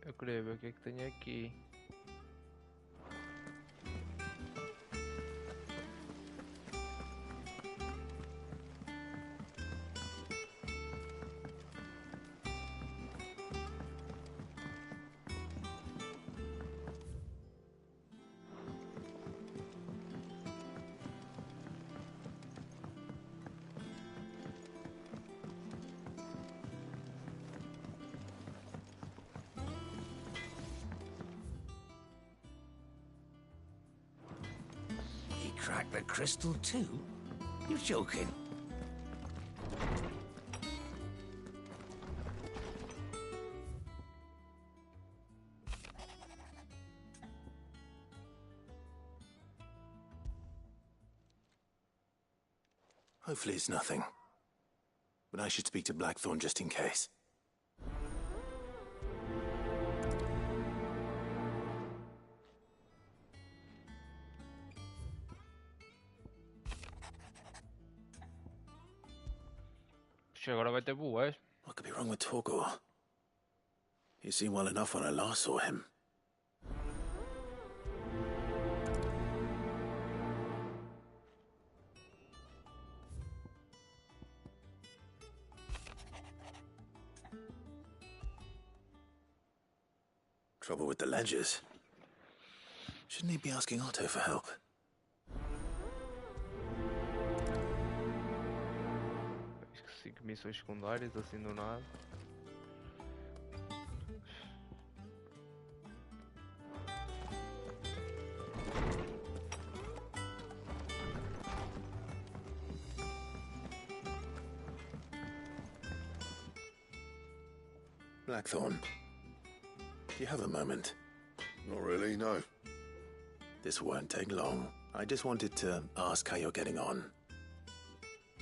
Eu queria ver o que é que tem aqui. Crack the crystal too? You're joking. Hopefully it's nothing. But I should speak to Blackthorn just in case. Agora vai ter boas. What could be wrong with Torgor? He seemed well enough when I last saw him. Trouble with the ledgers. Shouldn't he be asking Otto for help? Cinco missões secundárias, assim do nada. Blackthorn, do you have a moment? Not really, no. This won't take long. I just wanted to ask how you're getting on.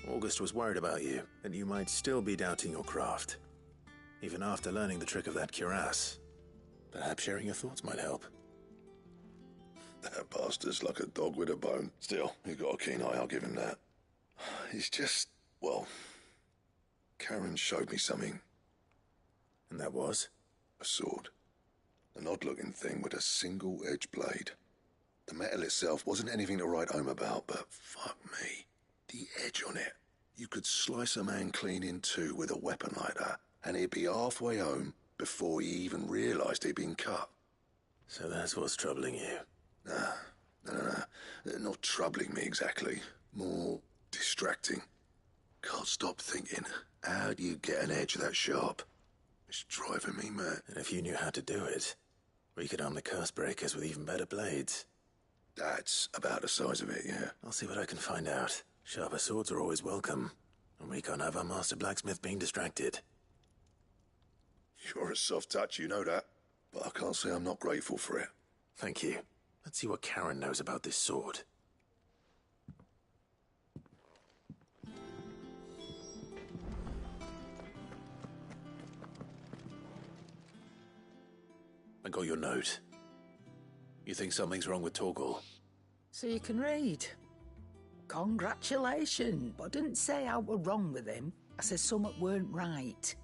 August was worried about you, that you might still be doubting your craft. Even after learning the trick of that cuirass. Perhaps sharing your thoughts might help. That bastard's like a dog with a bone. Still, he's got a keen eye, I'll give him that. He's just, well... Karen showed me something. And that was? A sword. An odd-looking thing with a single-edged blade. The metal itself wasn't anything to write home about, but fuck me. The edge on it. You could slice a man clean in two with a weapon like that, and he'd be halfway home before he even realised he'd been cut. So that's what's troubling you? No. Not troubling me exactly. More distracting. Can't stop thinking, how do you get an edge that sharp? It's driving me mad. And if you knew how to do it, we could arm the curse breakers with even better blades. That's about the size of it, yeah. I'll see what I can find out. Sharper swords are always welcome, and we can't have our master blacksmith being distracted. You're a soft touch, you know that. But I can't say I'm not grateful for it. Thank you. Let's see what Karen knows about this sword. I got your note. You think something's wrong with Torgal? So you can read. Congratulations. But I didn't say I were wrong with him. I said something weren't right.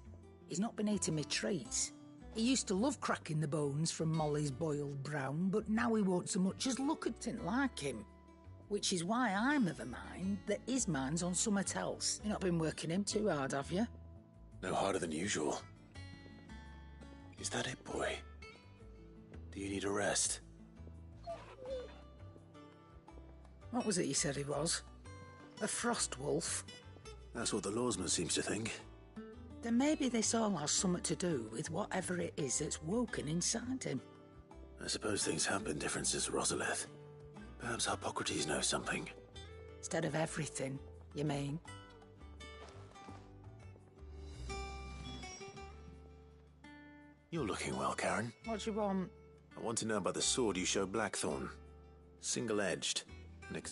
He's not been eating me treats. He used to love cracking the bones from Molly's boiled brown, but now he won't so much as look at it like him. Which is why I'm of a mind that his mind's on something else. You've not been working him too hard, have you? No harder than usual. Is that it, boy? Do you need a rest? What was it you said he was? A frost wolf? That's what the lawsman seems to think. Then maybe this all has something to do with whatever it is that's woken inside him. I suppose things have been different since Rosalith. Perhaps Hippocrates knows something. Instead of everything, you mean? You're looking well, Karen. What do you want? I want to know about the sword you showed Blackthorn. Single-edged.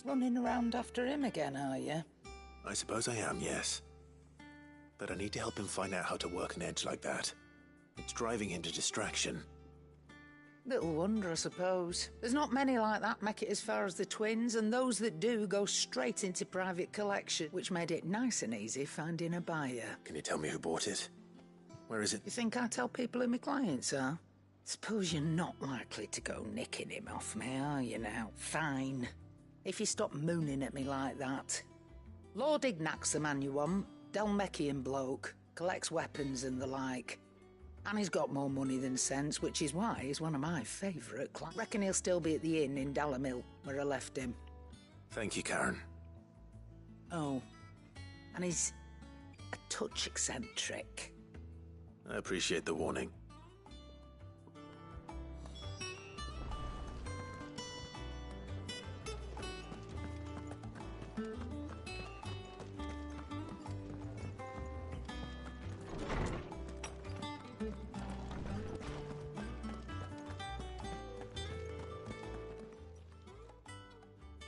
Running around after him again, are you? I suppose I am, yes. But I need to help him find out how to work an edge like that. It's driving him to distraction. Little wonder, I suppose. There's not many like that make it as far as the twins, and those that do go straight into private collection, which made it nice and easy finding a buyer. Can you tell me who bought it? Where is it? You think I tell people who my clients are? Suppose you're not likely to go nicking him off me, are you now? Fine. If you stop mooning at me like that. Lord Ignac's the man you want. Dalmekian bloke. Collects weapons and the like. And he's got more money than sense, which is why he's one of my favourite clients. Reckon he'll still be at the inn in Dalamil, where I left him. Thank you, Karen. Oh. And he's a touch eccentric. I appreciate the warning.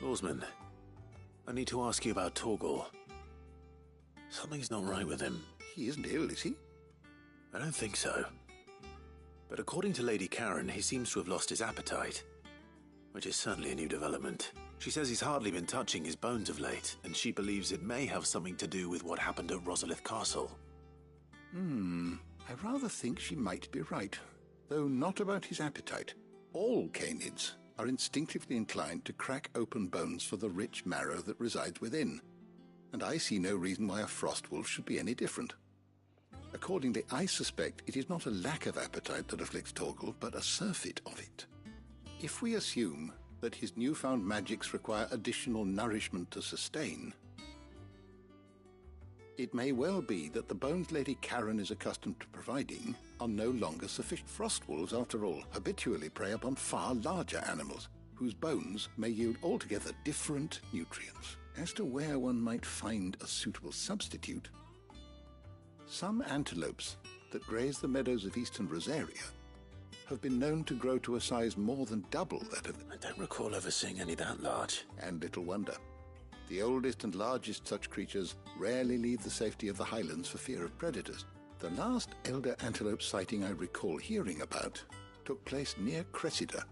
Lawsman, I need to ask you about Torgal. Something's not right with him. He isn't ill, is he? I don't think so. But according to Lady Karen, he seems to have lost his appetite. Which is certainly a new development. She says he's hardly been touching his bones of late, and she believes it may have something to do with what happened at Rosalith Castle. I rather think she might be right. Though not about his appetite. All canids are instinctively inclined to crack open bones for the rich marrow that resides within. And I see no reason why a frost wolf should be any different. Accordingly, I suspect it is not a lack of appetite that afflicts Torgal, but a surfeit of it. If we assume that his newfound magics require additional nourishment to sustain, it may well be that the bones Lady Karen is accustomed to providing are no longer sufficient. Frost wolves, after all, habitually prey upon far larger animals, whose bones may yield altogether different nutrients. As to where one might find a suitable substitute, some antelopes that graze the meadows of eastern Rosaria have been known to grow to a size more than double that of... I don't recall ever seeing any that large. And little wonder. The oldest and largest such creatures rarely leave the safety of the highlands for fear of predators. The last elder antelope sighting I recall hearing about took place near Cressida,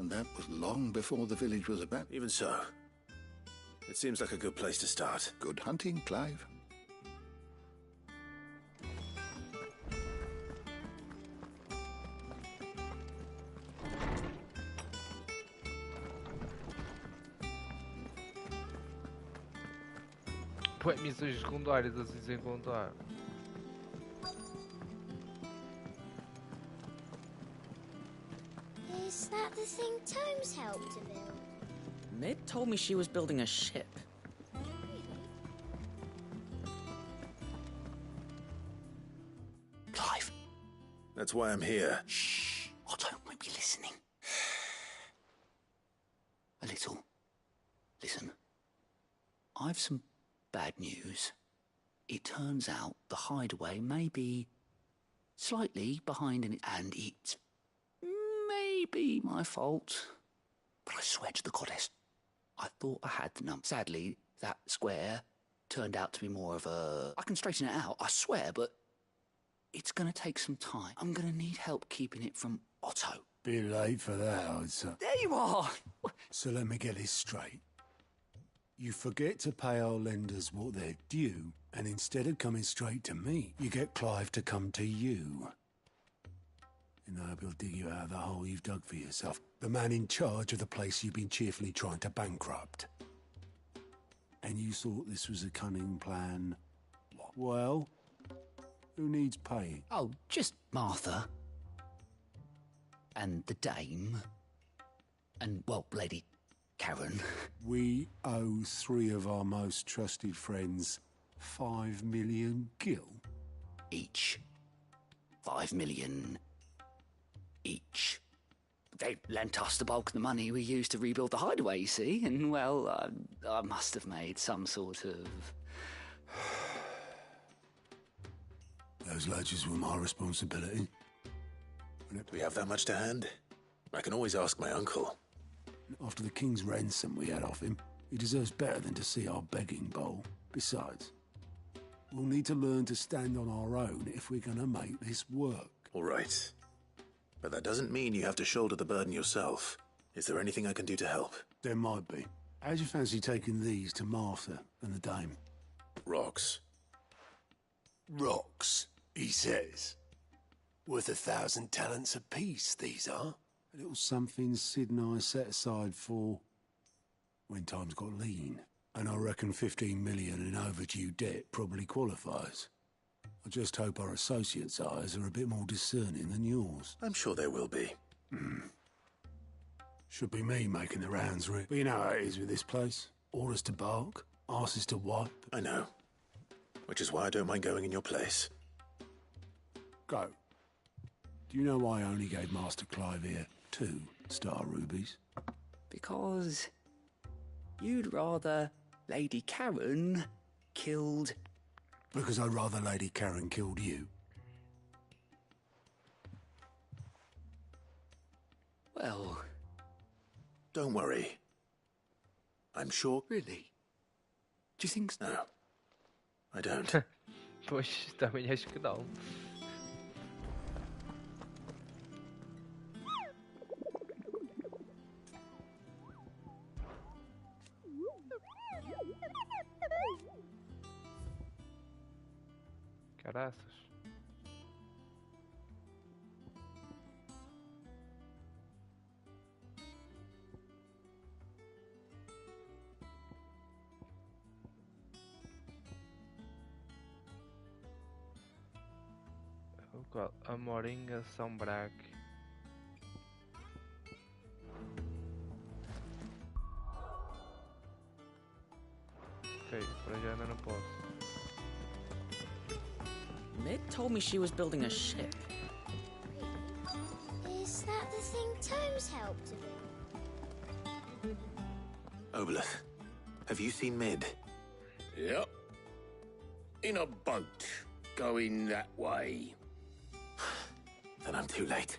and that was long before the village was abandoned. Even so, it seems like a good place to start. Good hunting, Clive. Põe missões secundárias assim sem contar. thing Tomes helped to build? Mid told me she was building a ship. Clive. That's why I'm here. Shh. Otto might be listening. A little. Listen. I've some bad news. It turns out the hideaway may be slightly behind in it, and it's maybe my fault. But I swear to the goddess, I thought I had the number. Sadly, that square turned out to be more of a... I can straighten it out, I swear, but it's going to take some time. I'm going to need help keeping it from Otto. Bit late for that, I'd say. There you are! So let me get this straight. You forget to pay our lenders what they're due, and instead of coming straight to me, you get Clive to come to you. And I hope he'll dig you out of the hole you've dug for yourself. The man in charge of the place you've been cheerfully trying to bankrupt. And you thought this was a cunning plan? Well, who needs paying? Oh, just Martha. And the dame. And, well, Lady Karen. We owe 3 of our most trusted friends 5 million gil. Each. 5 million each. They lent us the bulk of the money we used to rebuild the hideaway, you see, and, well, I must have made some sort of... Those ledgers were my responsibility. Do we have that much to hand? I can always ask my uncle. After the king's ransom we had off him, he deserves better than to see our begging bowl. Besides, we'll need to learn to stand on our own if we're going to make this work. All right. But that doesn't mean you have to shoulder the burden yourself. Is there anything I can do to help? There might be. How'd you fancy taking these to Martha and the dame? Rocks. Rocks, he says. Worth 1,000 talents apiece, these are. A little something Sid and I set aside for when times got lean. And I reckon 15 million in overdue debt probably qualifies. I just hope our associates' eyes are a bit more discerning than yours. I'm sure there will be. Should be me making the rounds, Rick. But you know how it is with this place. Orders to bark, arses to wipe. I know. Which is why I don't mind going in your place. Go. Do you know why I only gave Master Clive here 2 star rubies? Because you'd rather Lady Karen killed... Because I'd rather Lady Karen killed you. Well... Don't worry. I'm sure... Really? Do you think so? No. I don't. Pois, também acho que não. Caraças. Qual? A Moringa São Braque. Ok, para já ainda não posso. Mid told me she was building a ship. Is that the thing Tomes helped to build? Oboleth, have you seen Mid? Yep. In a boat, going that way. Then I'm too late.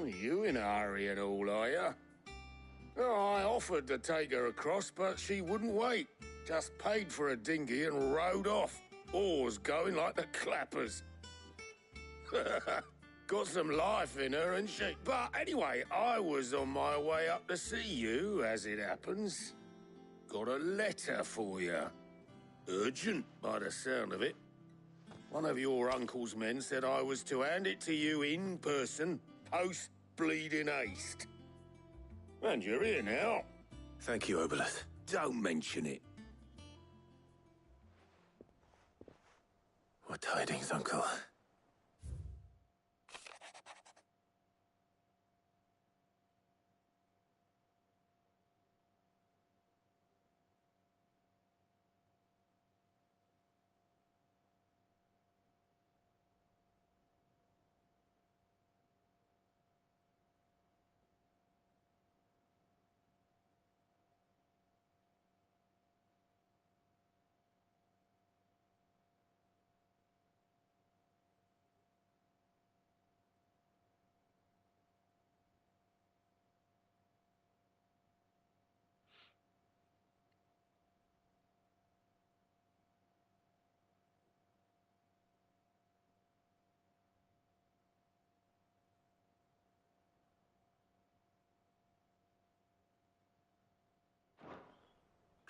You in a hurry and all, are you? Oh, I offered to take her across, but she wouldn't wait. Just paid for a dinghy and rowed off. Oars going like the clappers. Got some life in her, and she... But anyway, I was on my way up to see you, as it happens. Got a letter for you. Urgent, by the sound of it. One of your uncle's men said I was to hand it to you in person, post-bleeding haste. And you're here now. Thank you, Oboleth. Don't mention it. What tidings, Uncle?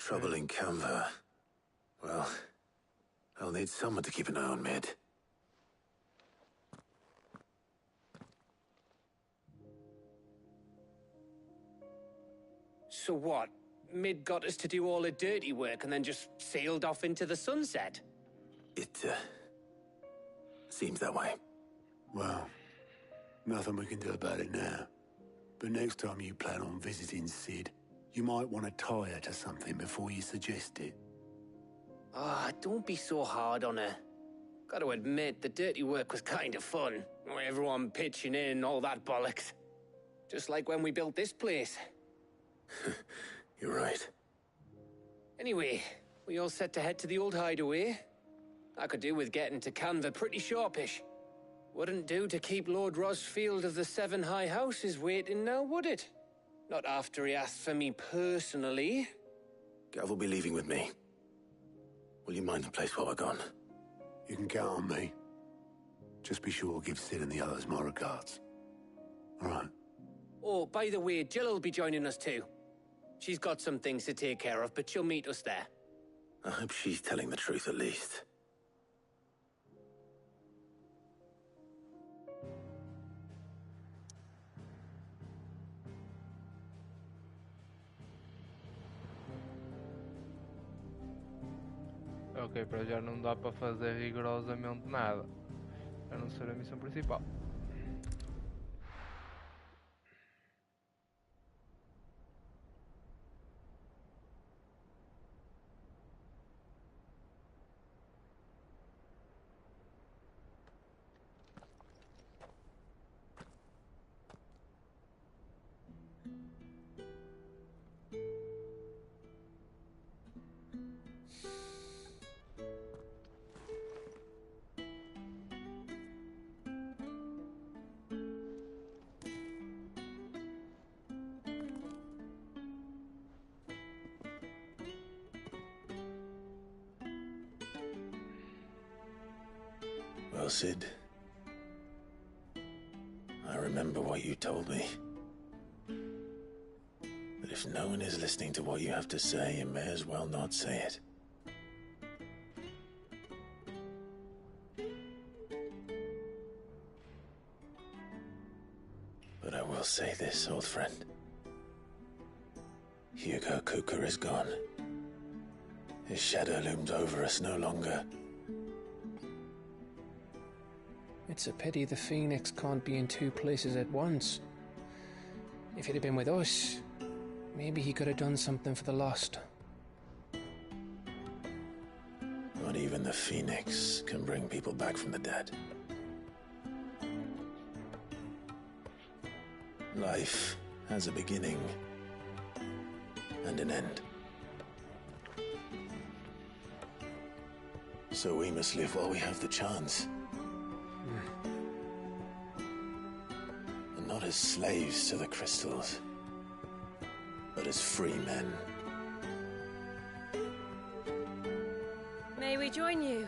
trouble in Canva. Well, I'll need someone to keep an eye on Mid. So what? Mid got us to do all the dirty work and then just sailed off into the sunset? It, seems that way. Well, nothing we can do about it now. But next time you plan on visiting Sid, you might want to tie her to something before you suggest it. Ah, don't be so hard on her. Got to admit, the dirty work was kind of fun. Everyone pitching in, all that bollocks. Just like when we built this place. You're right. Anyway, we all set to head to the old hideaway. I could do with getting to Canva pretty sharpish. Wouldn't do to keep Lord Rosfield of the Seven High Houses waiting now, would it? Not after he asked for me personally. Gav will be leaving with me. Will you mind the place while we're gone? You can count on me. Just be sure to give Sid and the others my regards. All right. Oh, by the way, Jill will be joining us too. She's got some things to take care of, but she'll meet us there. I hope she's telling the truth at least. Ok, para já não dá para fazer rigorosamente nada, a não ser a missão principal. Well, Sid, I remember what you told me. That if no one is listening to what you have to say, you may as well not say it. But I will say this, old friend. Hugo Cooker is gone. His shadow looms over us no longer. It's a pity the Phoenix can't be in two places at once. If he'd have been with us, maybe he could have done something for the lost. Not even the Phoenix can bring people back from the dead. Life has a beginning and an end. So we must live while we have the chance. And not as slaves to the crystals, but as free men. May we join you?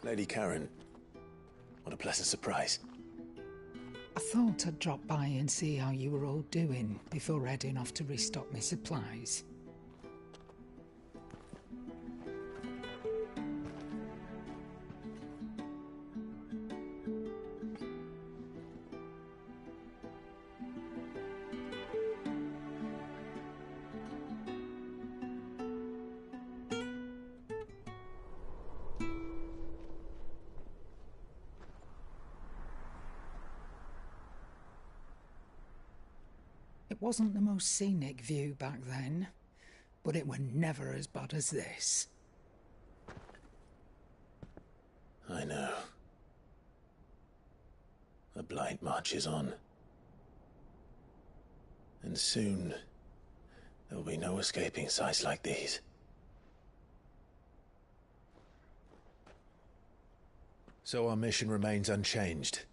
Lady Karen, what a pleasant surprise. I thought I'd drop by and see how you were all doing before heading off to restock my supplies. It wasn't the most scenic view back then, but it were never as bad as this. I know. The blight marches on. And soon, there will be no escaping sights like these. So our mission remains unchanged.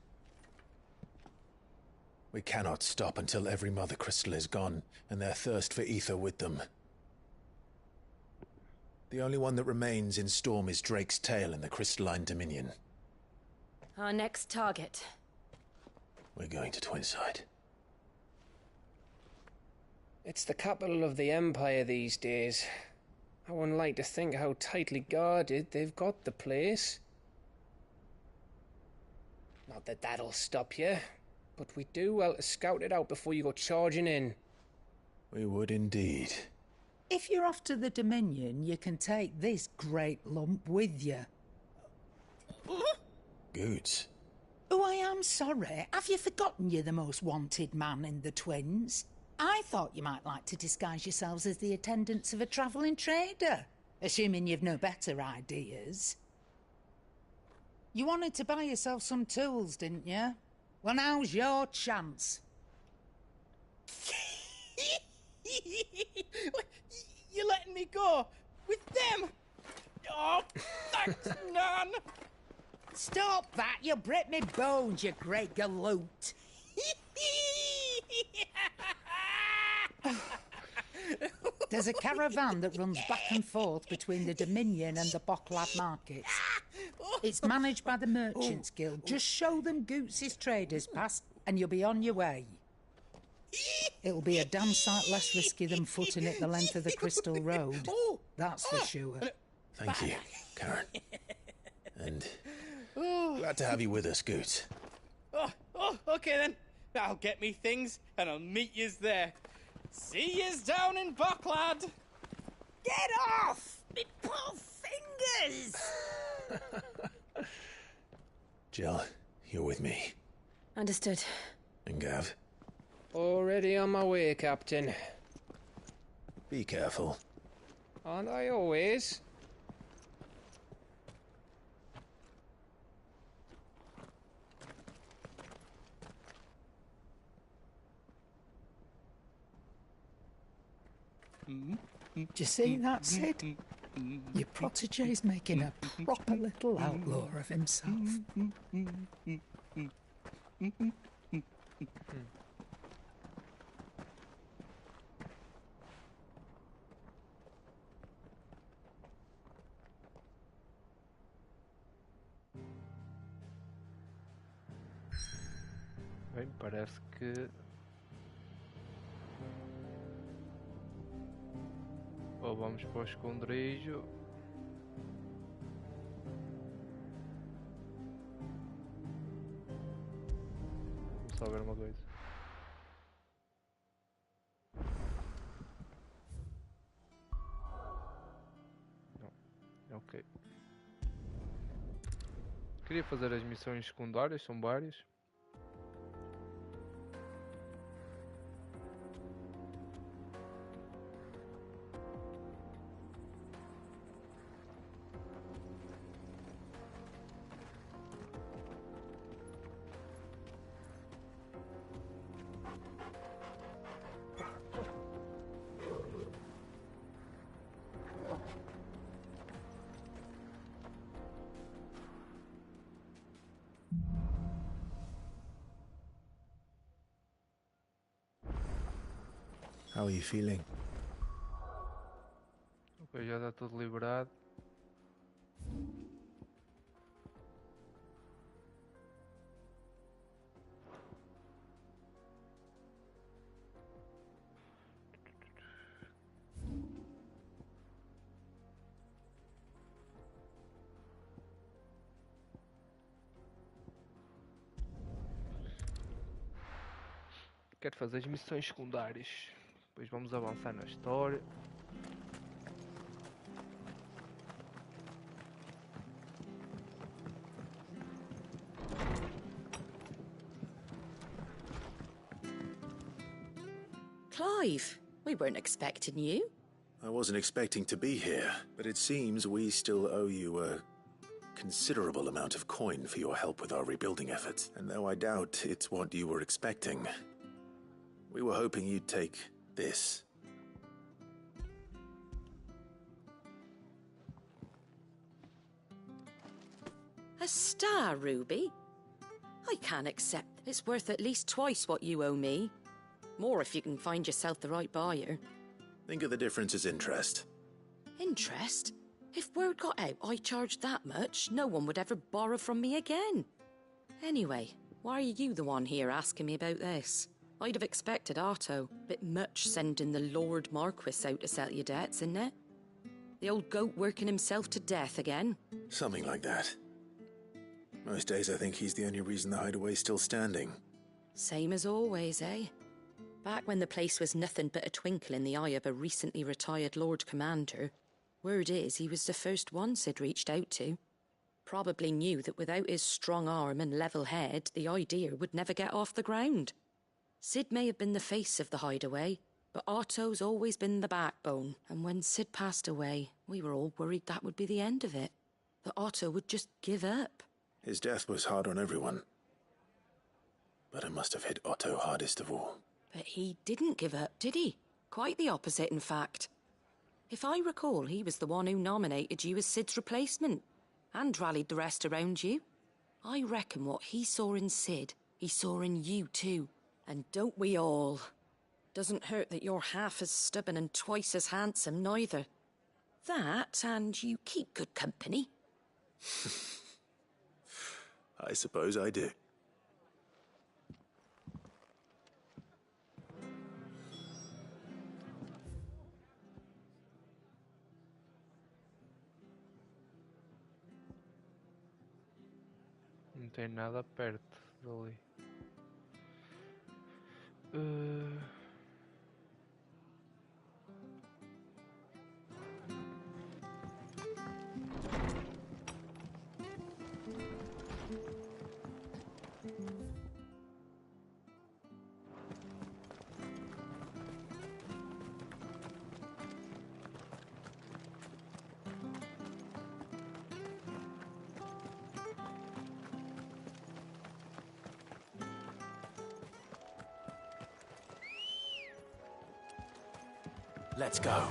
We cannot stop until every Mother Crystal is gone, and their thirst for ether with them. The only one that remains in Storm is Drake's tail in the Crystalline Dominion. Our next target. We're going to Twinside. It's the capital of the Empire these days. I wouldn't like to think how tightly guarded they've got the place. Not that that'll stop you, but we do well to scout it out before you go charging in. We would indeed. If you're off to the Dominion, you can take this great lump with you. Goods. Oh, I am sorry. Have you forgotten you're the most wanted man in the Twins? I thought you might like to disguise yourselves as the attendants of a travelling trader, assuming you've no better ideas. You wanted to buy yourself some tools, didn't you? Well, now's your chance. You're letting me go? With them? Oh, thanks, Nan! Stop that! You'll break me bones, you great galoot! There's a caravan that runs back and forth between the Dominion and the Bocklad markets. It's managed by the Merchants Guild. Just show them Goots' traders pass and you'll be on your way. It'll be a damn sight less risky than footing it the length of the Crystal Road. That's for sure. Thank you, Karen. And glad to have you with us, Goots. Okay then. I'll get me things and I'll meet yous there. See yous down in Bocklad. Get off! Me poor fingers! Jill, you're with me. Understood. And Gav? Already on my way, Captain. Be careful. Aren't I always? Do you see that, Sid? Your protege's making a proper little outlaw of himself. Bem, parece que... Ou vamos para o esconderijo. Vamos só ver uma coisa. Não. Ok. Queria fazer as missões secundárias, são várias. How are you feeling? Ok, já está tudo liberado. Quero fazer as missões secundárias. Depois vamos avançar na história. Clive, we weren't expecting you. I wasn't expecting to be here, but it seems we still owe you a considerable amount of coin for your help with our rebuilding efforts. And though I doubt it's what you were expecting, we were hoping you'd take this. A star ruby? I can't accept. It's worth at least twice what you owe me. More if you can find yourself the right buyer. Think of the difference as interest. Interest? If word got out I charged that much, no one would ever borrow from me again. Anyway, why are you the one here asking me about this? I'd have expected Otto. Bit much sending the Lord Marquis out to settle your debts, isn't it? The old goat working himself to death again? Something like that. Most days I think he's the only reason the hideaway's still standing. Same as always, eh? Back when the place was nothing but a twinkle in the eye of a recently retired Lord Commander, word is he was the first one Sid reached out to. Probably knew that without his strong arm and level head, the idea would never get off the ground. Sid may have been the face of the hideaway, but Otto's always been the backbone, and when Sid passed away, we were all worried that would be the end of it. That Otto would just give up. His death was hard on everyone. But it must have hit Otto hardest of all. But he didn't give up, did he? Quite the opposite, in fact. If I recall, he was the one who nominated you as Sid's replacement, and rallied the rest around you. I reckon what he saw in Sid, he saw in you too. And don't we all? Doesn't hurt that you're half as stubborn and twice as handsome, neither. That, and you keep good company. I suppose I do. Não tem nada perto dali. Let's go.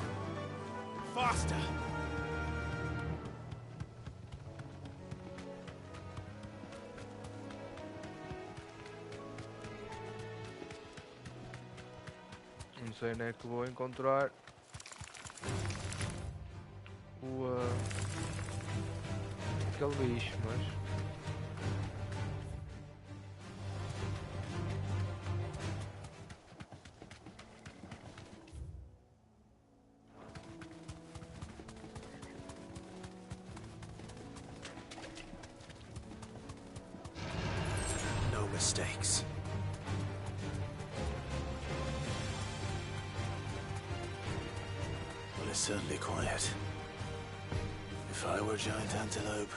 Faster! Não sei onde é que vou encontrar aquele bicho, mas mistakes. Well, it's certainly quiet. If I were a giant antelope,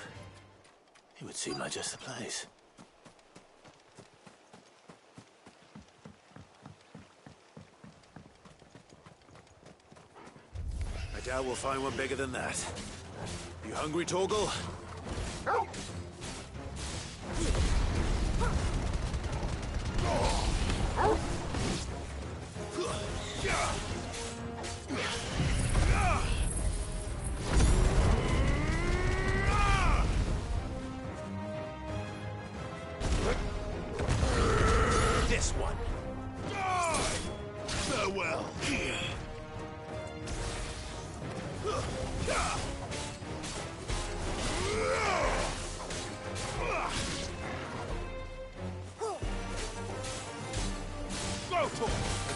it would seem like just the place. I doubt we'll find one bigger than that. You hungry, Torgal? This one. Farewell.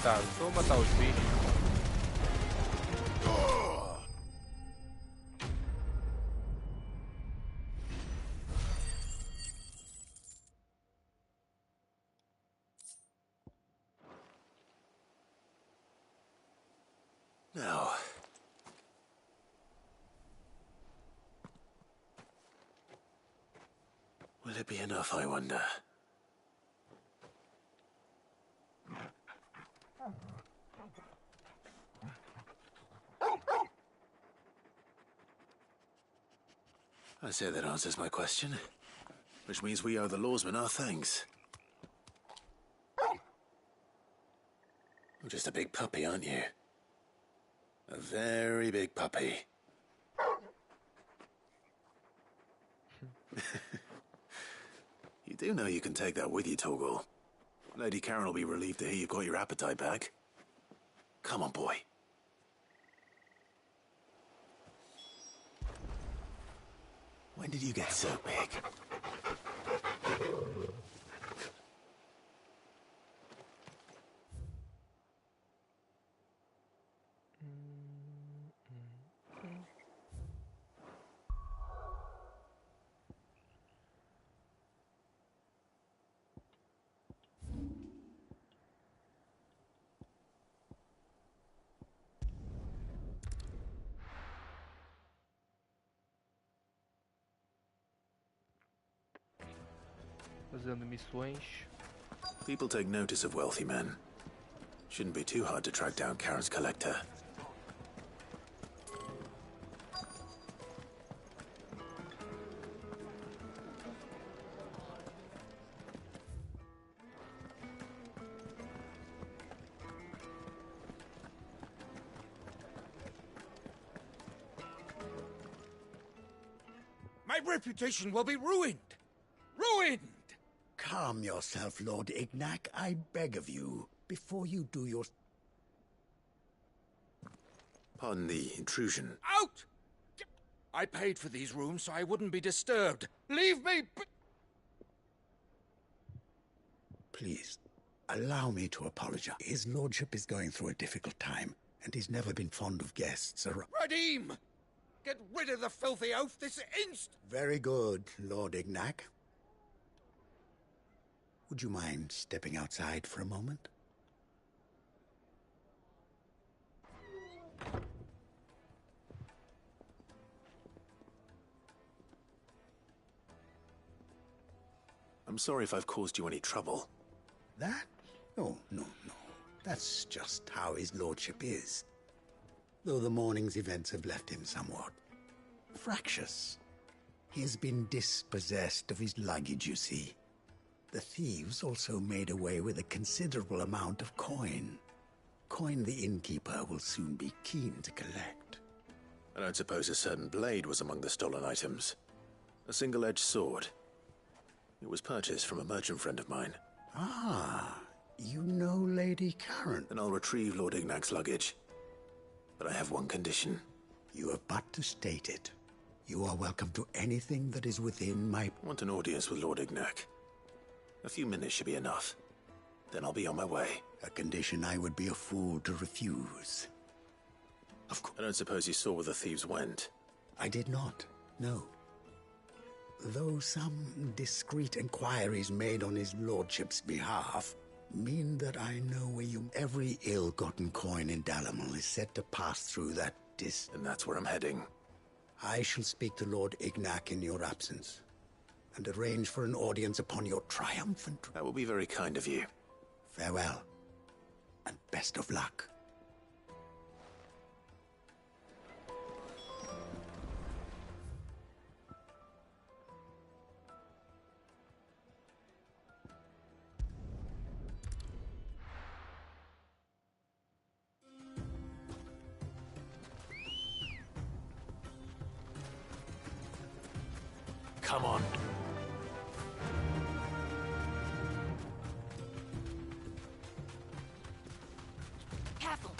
Tá, vou matar os bichos. Now. Will it be enough, I wonder? I say that answers my question, which means we owe the lawsmen our thanks. You're just a big puppy, aren't you? A very big puppy. You do know you can take that with you, Torgal. Lady Karen will be relieved to hear you've got your appetite back. Come on, boy. When did you get so big? Fazendo missões. People take notice of wealthy men. Shouldn't be too hard to track down Karen's collector. My reputation will be ruined! Ruined! Calm yourself, Lord Ignac, I beg of you, before you do your... Pardon the intrusion. Out! I paid for these rooms so I wouldn't be disturbed. Leave me Please, allow me to apologize. His lordship is going through a difficult time, and he's never been fond of guests around. Radim! Get rid of the filthy oaf this instant! Very good, Lord Ignac. Would you mind stepping outside for a moment? I'm sorry if I've caused you any trouble. That? Oh, no. That's just how his lordship is. Though the morning's events have left him somewhat fractious. He has been dispossessed of his luggage, you see. The thieves also made away with a considerable amount of coin. Coin the innkeeper will soon be keen to collect. I don't suppose a certain blade was among the stolen items. A single-edged sword. It was purchased from a merchant friend of mine. Ah, you know Lady Karen. Then I'll retrieve Lord Ignac's luggage. But I have one condition. You have but to state it. You are welcome to anything that is within my... I want an audience with Lord Ignac. A few minutes should be enough. Then I'll be on my way. A condition I would be a fool to refuse. Of course. I don't suppose you saw where the thieves went. I did not, no. Though some discreet inquiries made on his lordship's behalf mean that I know where every ill-gotten coin in Dalamal is said to pass through that And that's where I'm heading. I shall speak to Lord Ignac in your absence, and arrange for an audience upon your triumphant... That will be very kind of you. Farewell, and best of luck. Come on. Careful.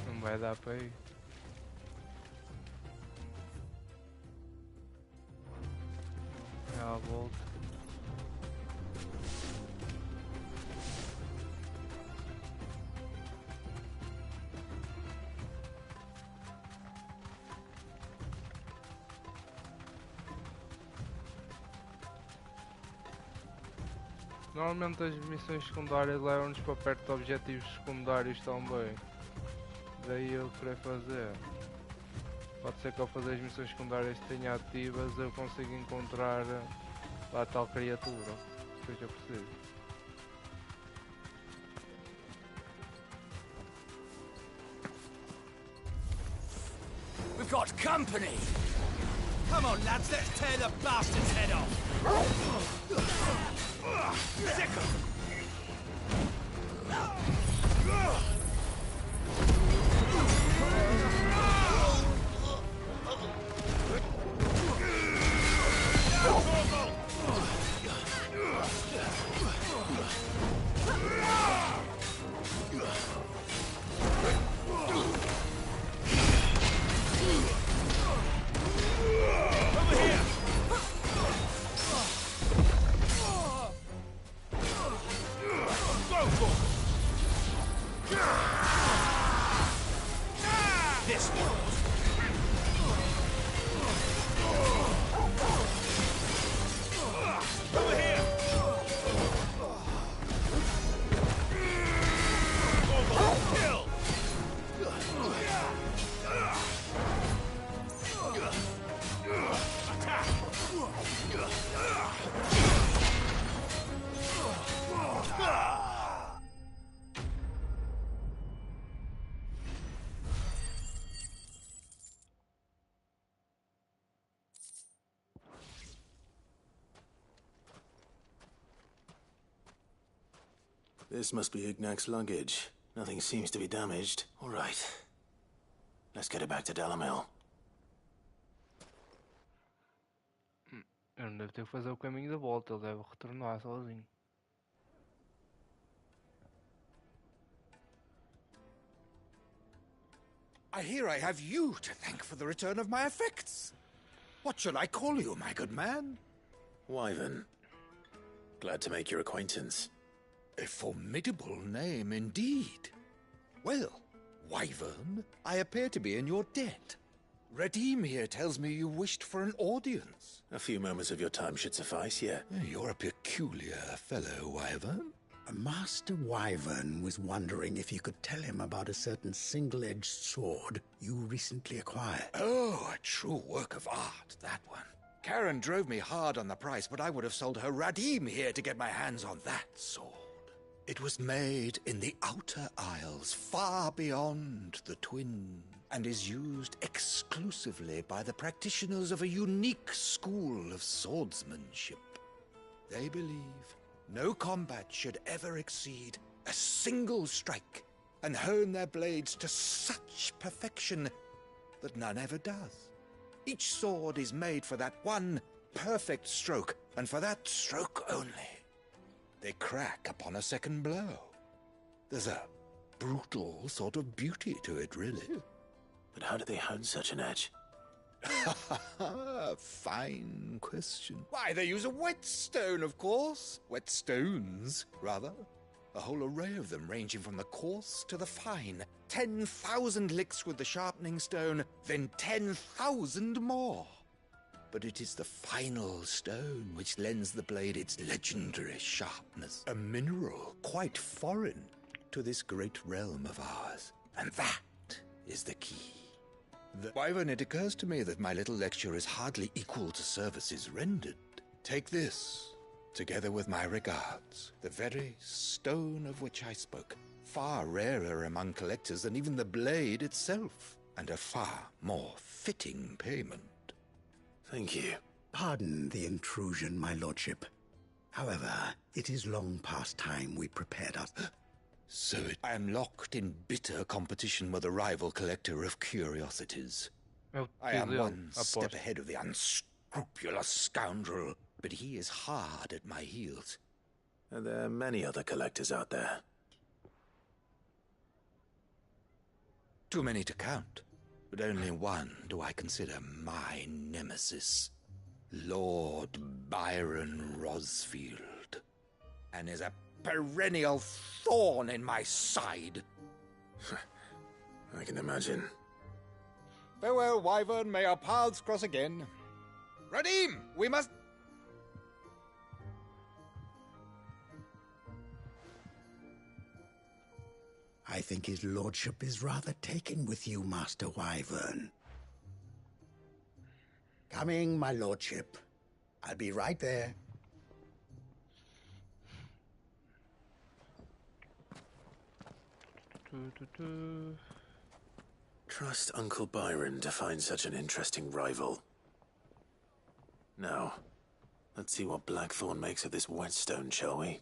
Não vai dar para ir. É a volta. Normalmente as missões secundárias levam-nos para perto de objetivos secundários também. Daí eu queria fazer. Pode ser que ao fazer as missões secundárias que tenha ativas eu consiga encontrar lá a tal criatura. Depois eu preciso. We've got company! Come on, lads, let's tear the bastard's head off! Sick 'em! This must be Ignac's luggage. Nothing seems to be damaged. All right. Let's get it back to Dalamel. Ele não deve ter que fazer o caminho da volta, ele deve retornar sozinho. I hear I have you to thank for the return of my effects. What shall I call you, my good man? Wyvern. Glad to make your acquaintance. A formidable name indeed. Well, Wyvern, I appear to be in your debt. Redeem here tells me you wished for an audience. A few moments of your time should suffice, yeah. You're a peculiar fellow, Wyvern. Master Wyvern was wondering if you could tell him about a certain single-edged sword you recently acquired. Oh, a true work of art, that one. Karen drove me hard on the price, but I would have sold her Radim here to get my hands on that sword. It was made in the Outer Isles, far beyond the Twin, and is used exclusively by the practitioners of a unique school of swordsmanship. They believe no combat should ever exceed a single strike, and hone their blades to such perfection that none ever does. Each sword is made for that one perfect stroke, and for that stroke only. They crack upon a second blow. There's a brutal sort of beauty to it, really. But how do they hone such an edge? Fine question. Why, they use a whetstone, of course. Whetstones, rather. A whole array of them, ranging from the coarse to the fine. 10,000 licks with the sharpening stone, then 10,000 more. But it is the final stone which lends the blade its legendary sharpness. A mineral quite foreign to this great realm of ours. And that is the key. Wyvern, it occurs to me that my little lecture is hardly equal to services rendered. Take this, together with my regards, the very stone of which I spoke, far rarer among collectors than even the blade itself, and a far more fitting payment. Thank you. Pardon the intrusion, my lordship. However, it is long past time we prepared us. So I am locked in bitter competition with a rival collector of curiosities. I am one step ahead of the unscrupulous scoundrel, but he is hard at my heels. Are there many other collectors out there? Too many to count, but only one do I consider my nemesis. Lord Byron Rosfield. And is a perennial thorn in my side. I can imagine. Farewell, Wyvern. May our paths cross again. Radim, we must... I think his lordship is rather taken with you, Master Wyvern. Coming, my lordship. I'll be right there. Trust Uncle Byron to find such an interesting rival. Now, let's see what Blackthorn makes of this whetstone, shall we?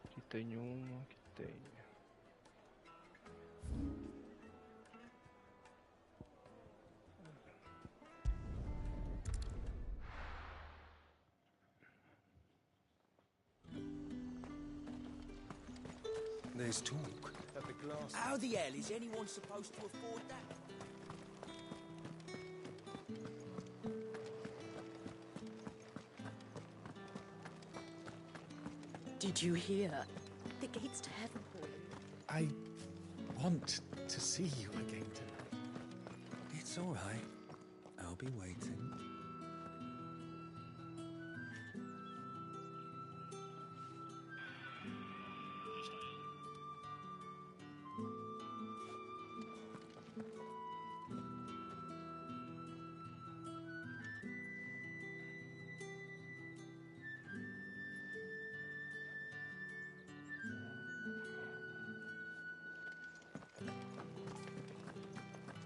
Aqui tem uma, aqui tem. There's talk of the glass. How the hell is anyone supposed to afford that? Did you hear? The gates to heaven, Paul. I want to see you again tonight. It's all right. I'll be waiting.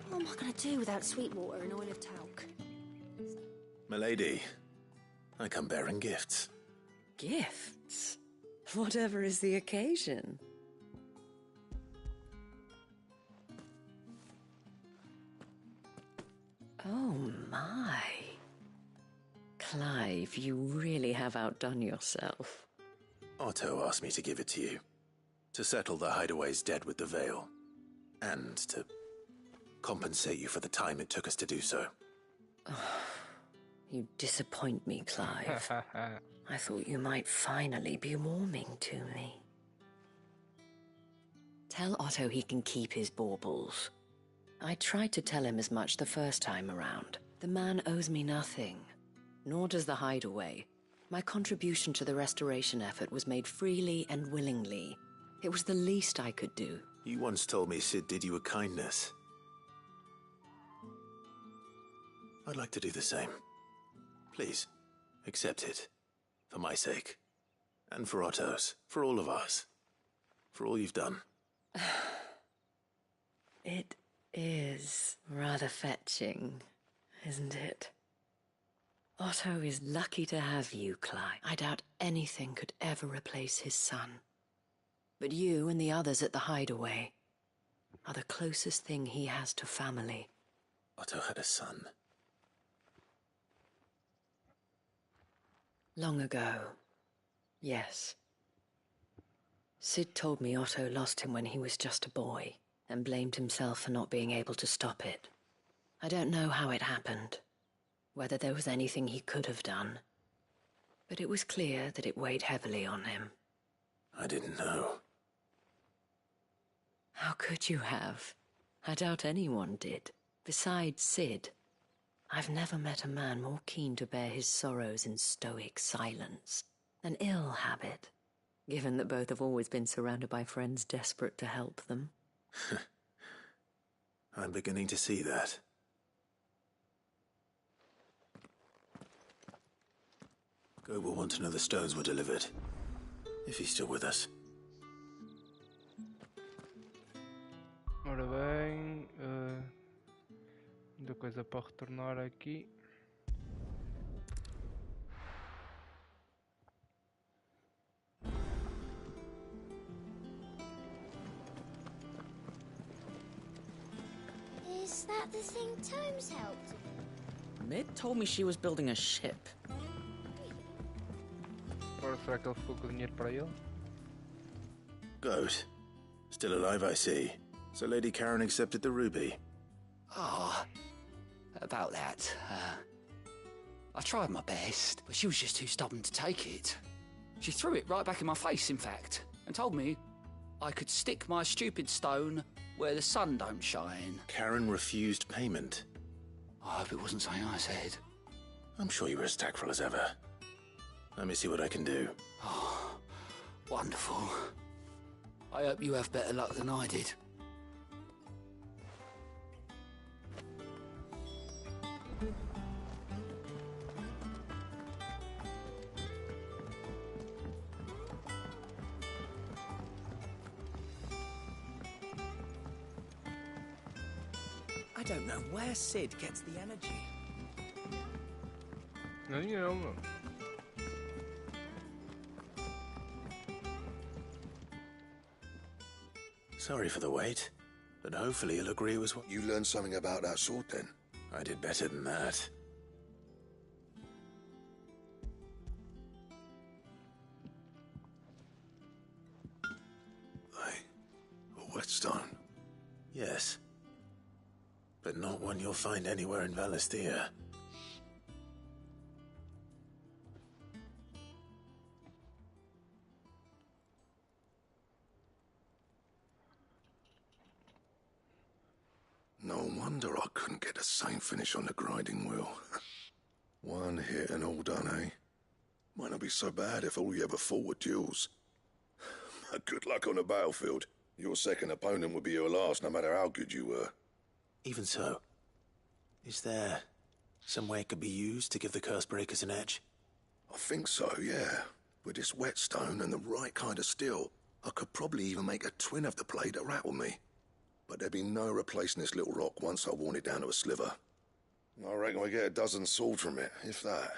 What am I going to do without sweet water and oil of talc? Milady, I come bearing gifts. Gifts? Whatever is the occasion. Oh my. Clive, you really have outdone yourself. Otto asked me to give it to you. To settle the hideaway's debt with the Veil. And to compensate you for the time it took us to do so. You disappoint me, Clive. I thought you might finally be warming to me. Tell Otto he can keep his baubles. I tried to tell him as much the first time around. The man owes me nothing, nor does the hideaway. My contribution to the restoration effort was made freely and willingly. It was the least I could do. You once told me Sid did you a kindness. I'd like to do the same. Please, accept it. For my sake. And for Otto's. For all of us. For all you've done. It is rather fetching, isn't it? Otto is lucky to have you, Clive. I doubt anything could ever replace his son. But you and the others at the hideaway are the closest thing he has to family. Otto had a son. Long ago, yes. Sid told me Otto lost him when he was just a boy, and blamed himself for not being able to stop it. I don't know how it happened, whether there was anything he could have done, but it was clear that it weighed heavily on him. I didn't know. How could you have? I doubt anyone did. Besides Sid, I've never met a man more keen to bear his sorrows in stoic silence. An ill habit, given that both have always been surrounded by friends desperate to help them. I'm beginning to see that. Go will want to know the stones were delivered. If he's still with us. Ora bem, muita coisa para retornar aqui. Is that the thing Tomes helped? Mid told me she was building a ship. Agora será que ele ficou com o dinheiro para ele? Good. Still alive, I see. So Lady Karen accepted the ruby. Ah, about that, I tried my best, but she was just too stubborn to take it. She threw it right back in my face, in fact, and told me I could stick my stupid stone where the sun don't shine. Karen refused payment. I hope it wasn't something I said. I'm sure you were as tactful as ever. Let me see what I can do. Oh, wonderful. I hope you have better luck than I did. don't know where Sid gets the energy. Não. Sorry for the wait, but hopefully you'll agree it was what... You learned something about that sword, then? I did better than that. A whetstone? Yes. But not one you'll find anywhere in Valisthea. No wonder I couldn't get the same finish on the grinding wheel. One hit and all done, eh? Might not be so bad if all you ever fought were duels. Good luck on the battlefield. Your second opponent would be your last, no matter how good you were. Even so, is there some way it could be used to give the curse breakers an edge? I think so, yeah. With this whetstone and the right kind of steel, I could probably even make a twin of the blade that rattled me. But there'd be no replacing this little rock once I worn it down to a sliver. I reckon we get a dozen swords from it, if that.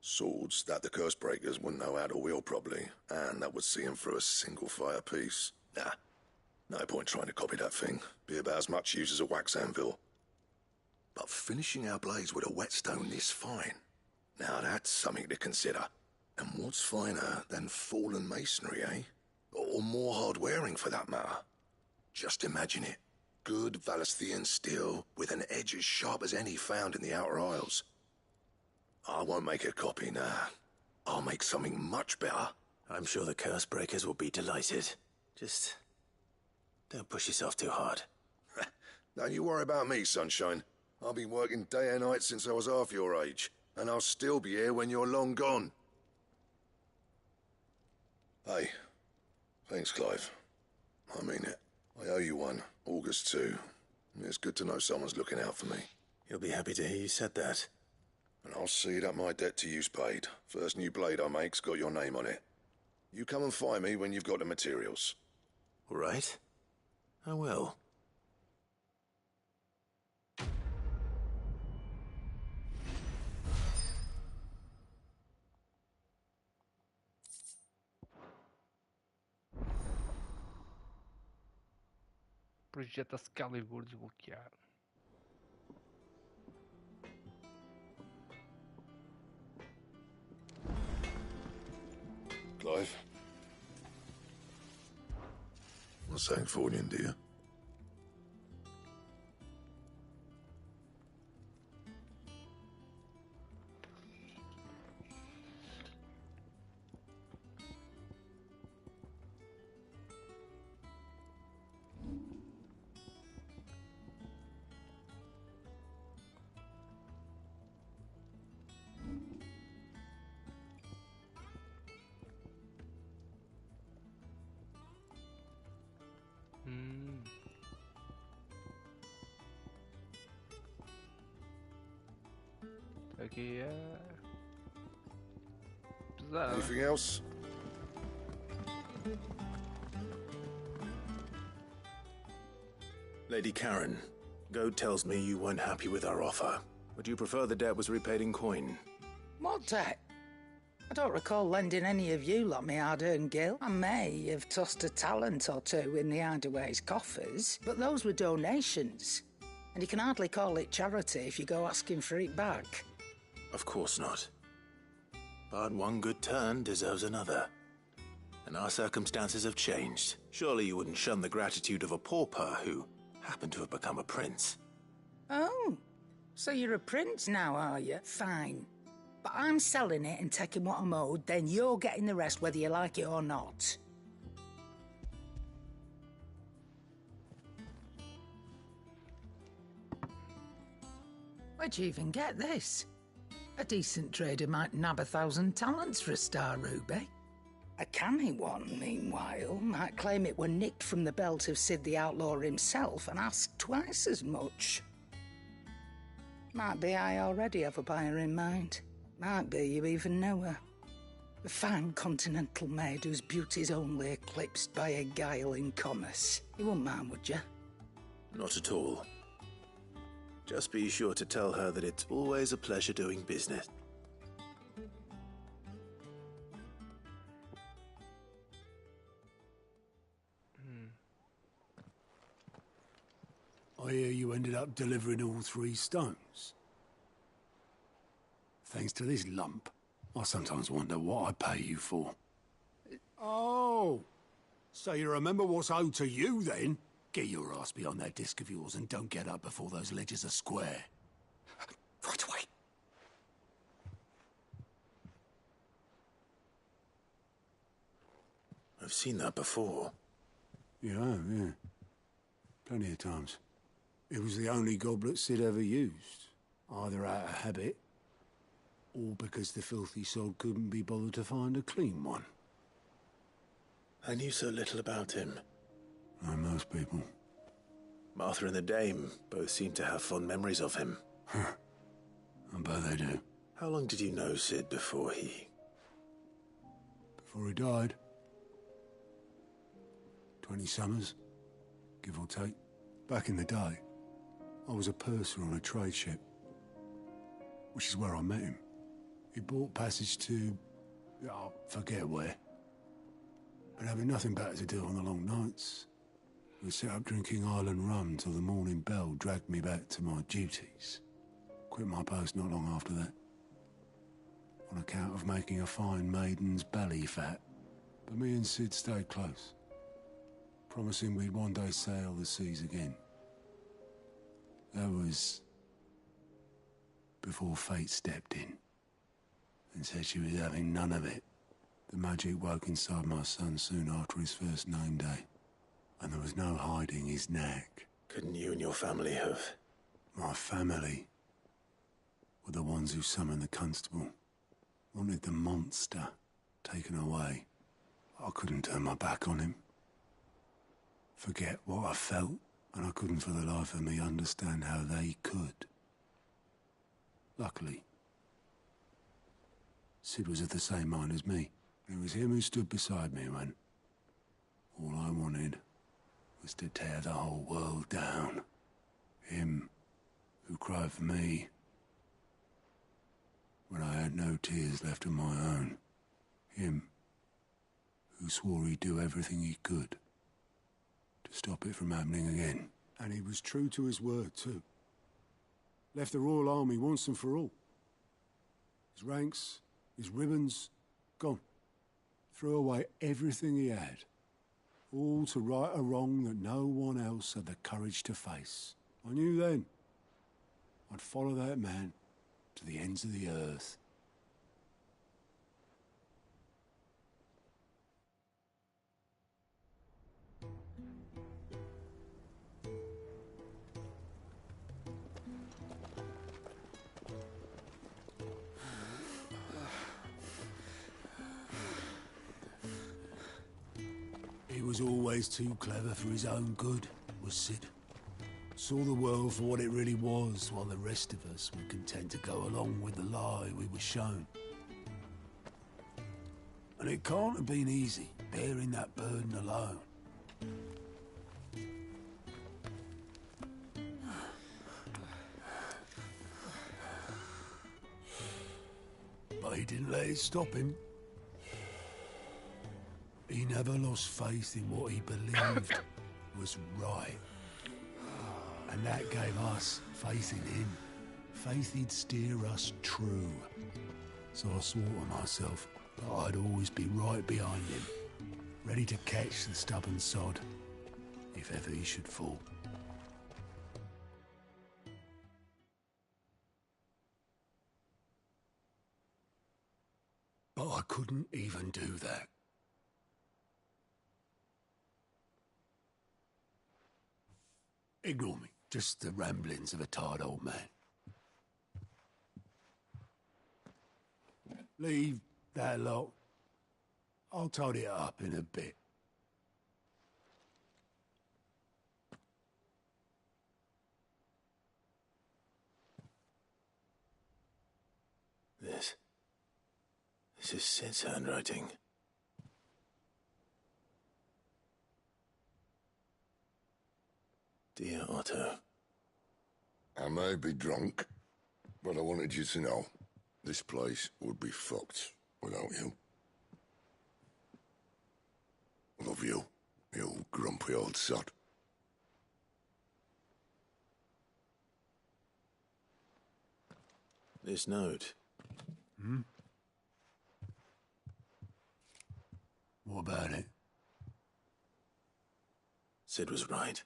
Swords that the curse breakers wouldn't know how to wield properly, and that would see them through a single fire piece. Nah, no point trying to copy that thing. Be about as much use as a wax anvil. But finishing our blades with a whetstone this fine, now that's something to consider. And what's finer than fallen masonry, eh? Or more hard-wearing, for that matter. Just imagine it. Good Valisthean steel with an edge as sharp as any found in the Outer Isles. I won't make a copy, nah. I'll make something much better. I'm sure the curse breakers will be delighted. Just don't push yourself too hard. Don't you worry about me, sunshine. I've been working day and night since I was half your age, and I'll still be here when you're long gone. Hey, thanks, Clive. I mean it. I owe you one. August 2. It's good to know someone's looking out for me. You'll be happy to hear you said that. And I'll see that my debt to you's paid. First new blade I make's got your name on it. You come and find me when you've got the materials. All right. I will. Projeto Excalibur desbloqueado. Clive? What's saying for you, dear? Aqui é pesado. Anything else? Lady Karen, Goad tells me you weren't happy with our offer. Would you prefer the debt was repaid in coin? What debt? I don't recall lending any of you lot me hard-earned gil. I may have tossed a talent or two in the Hideaway's coffers, but those were donations. And you can hardly call it charity if you go asking for it back. Of course not. But one good turn deserves another. And our circumstances have changed. Surely you wouldn't shun the gratitude of a pauper who happened to have become a prince. Oh, so you're a prince now, are you? Fine. But I'm selling it and taking what I'm owed, then you're getting the rest whether you like it or not. Where'd you even get this? A decent trader might nab 1,000 talents for a star ruby. A canny one, meanwhile, might claim it were nicked from the belt of Sid the Outlaw himself and ask twice as much. Might be I already have a buyer in mind. Might be you even know her. A fine continental maid whose beauty's only eclipsed by a guile in commerce. You wouldn't mind, would you? Not at all. Just be sure to tell her that it's always a pleasure doing business. I hear you ended up delivering all 3 stones. Thanks to this lump, I sometimes wonder what I pay you for. Oh! So you remember what's owed to you, then? Get your ass behind that disc of yours and don't get up before those ledgers are square. Right away. I've seen that before. You have, yeah. Plenty of times. It was the only goblet Sid ever used. Either out of habit, or because the filthy sod couldn't be bothered to find a clean one. I knew so little about him. Like most people. Martha and the Dame both seem to have fond memories of him. I bet they do. How long did you know Sid before he... Before he died? 20 summers, give or take. Back in the day, I was a purser on a trade ship, which is where I met him. He bought passage to... I forget where. But having nothing better to do on the long nights, we set up drinking island rum till the morning bell dragged me back to my duties. Quit my post not long after that, on account of making a fine maiden's belly fat. But me and Sid stayed close, promising we'd one day sail the seas again. That was before fate stepped in and said she was having none of it. The magic woke inside my son soon after his first name day, and there was no hiding his knack. Couldn't you and your family have... My family were the ones who summoned the constable, wanted the monster taken away. I couldn't turn my back on him. Forget what I felt, and I couldn't for the life of me understand how they could. Luckily, Sid was of the same mind as me. It was him who stood beside me when all I wanted was to tear the whole world down. Him who cried for me when I had no tears left of my own. Him who swore he'd do everything he could to stop it from happening again. And he was true to his word, too. Left the Royal Army once and for all. His ranks, his ribbons, gone. Threw away everything he had. All to right a wrong that no one else had the courage to face. I knew then I'd follow that man to the ends of the earth. He was always too clever for his own good, was Sid. Saw the world for what it really was, while the rest of us were content to go along with the lie we were shown. And it can't have been easy, bearing that burden alone. But he didn't let it stop him. He never lost faith in what he believed was right. And that gave us faith in him. Faith he'd steer us true. So I swore to myself that I'd always be right behind him, ready to catch the stubborn sod, if ever he should fall. But I couldn't even do that. Ignore me. Just the ramblings of a tired old man. Leave that lot. I'll tidy it up in a bit. This is Sid's handwriting. Dear Otto, I may be drunk, but I wanted you to know this place would be fucked without you. I love you, you grumpy old sod. This note. Hmm? What about it? Sid was right.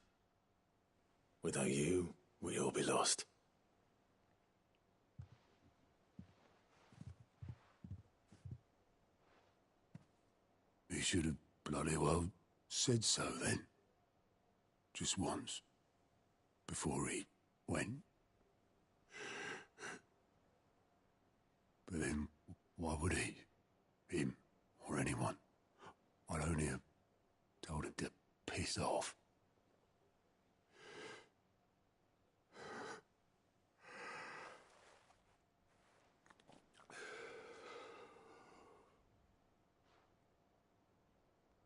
Without you, we'd all be lost. He should have bloody well said so then. Just once. Before he went. But then, why would he? Him, or anyone? I'd only have told him to piss off.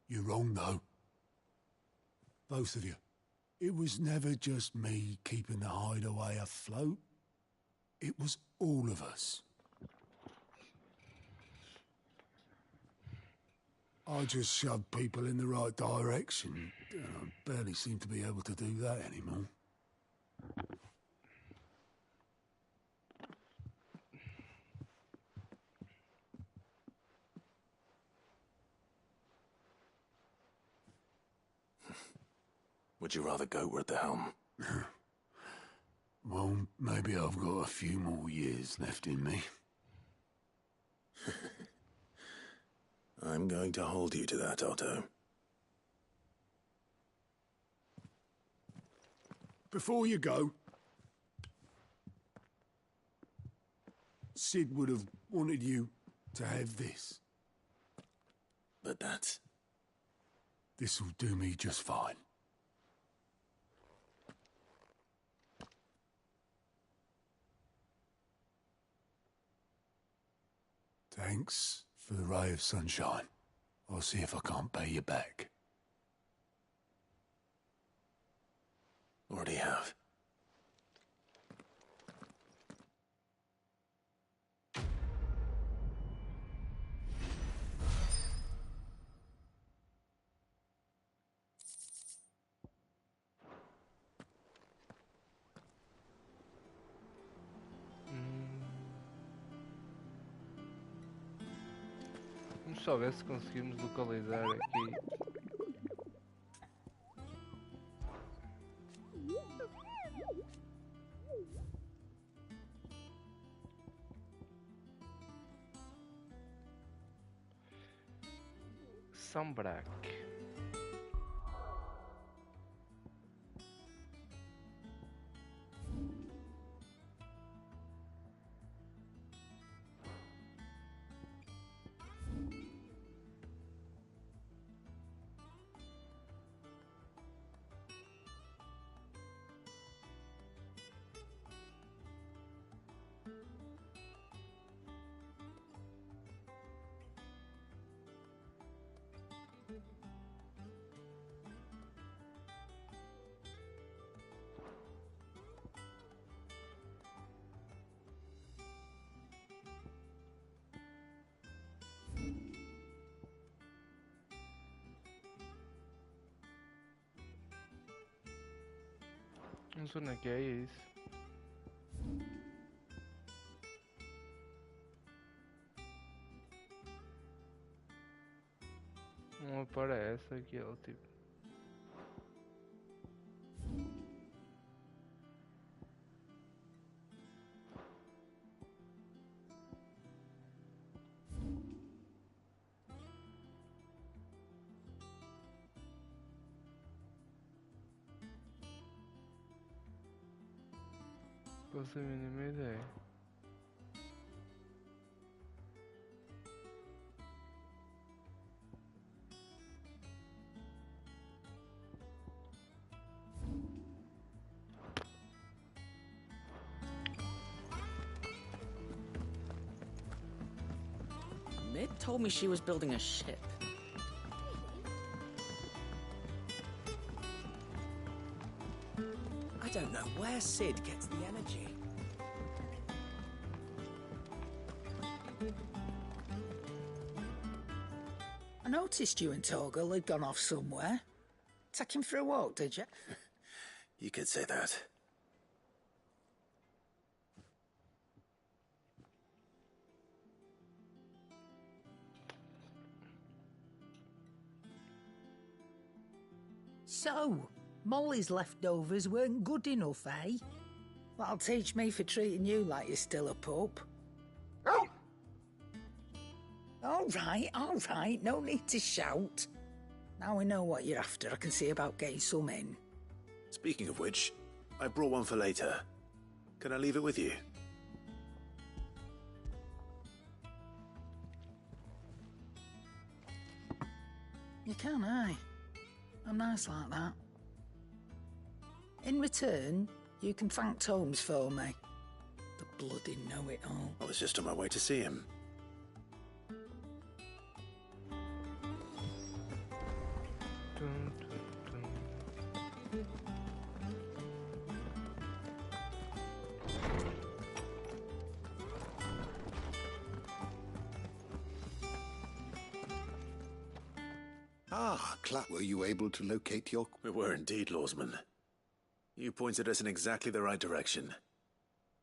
You're wrong, though. Both of you. It was never just me keeping the hideaway afloat. It was all of us. I just shoved people in the right direction. I barely seem to be able to do that anymore. Would you rather go at the helm? Well, maybe I've got a few more years left in me. I'm going to hold you to that, Otto. Before you go, Sid would have wanted you to have this. But that's... This'll do me just fine. Thanks for the ray of sunshine. I'll see if I can't pay you back. Already have. Vamos só ver se conseguimos localizar aqui. Sambrac. Não sei onde é que é isso. Não aparece aquele tipo. Faço a mínima ideia. Mid told me she was building a ship. I don't know where Sid gets the energy. I noticed you and Torgal had gone off somewhere. Take him for a walk, did you? You could say that. So, Molly's leftovers weren't good enough, eh? That'll teach me for treating you like you're still a pup. All right, no need to shout. Now we know what you're after, I can see about getting some in. Speaking of which, I brought one for later. Can I leave it with you? You can, aye. I'm nice like that. In return, you can thank Tomes for me. The bloody know-it-all. I was just on my way to see him. Ah, Clark, were you able to locate your... We were indeed, Lawsman. You pointed us in exactly the right direction.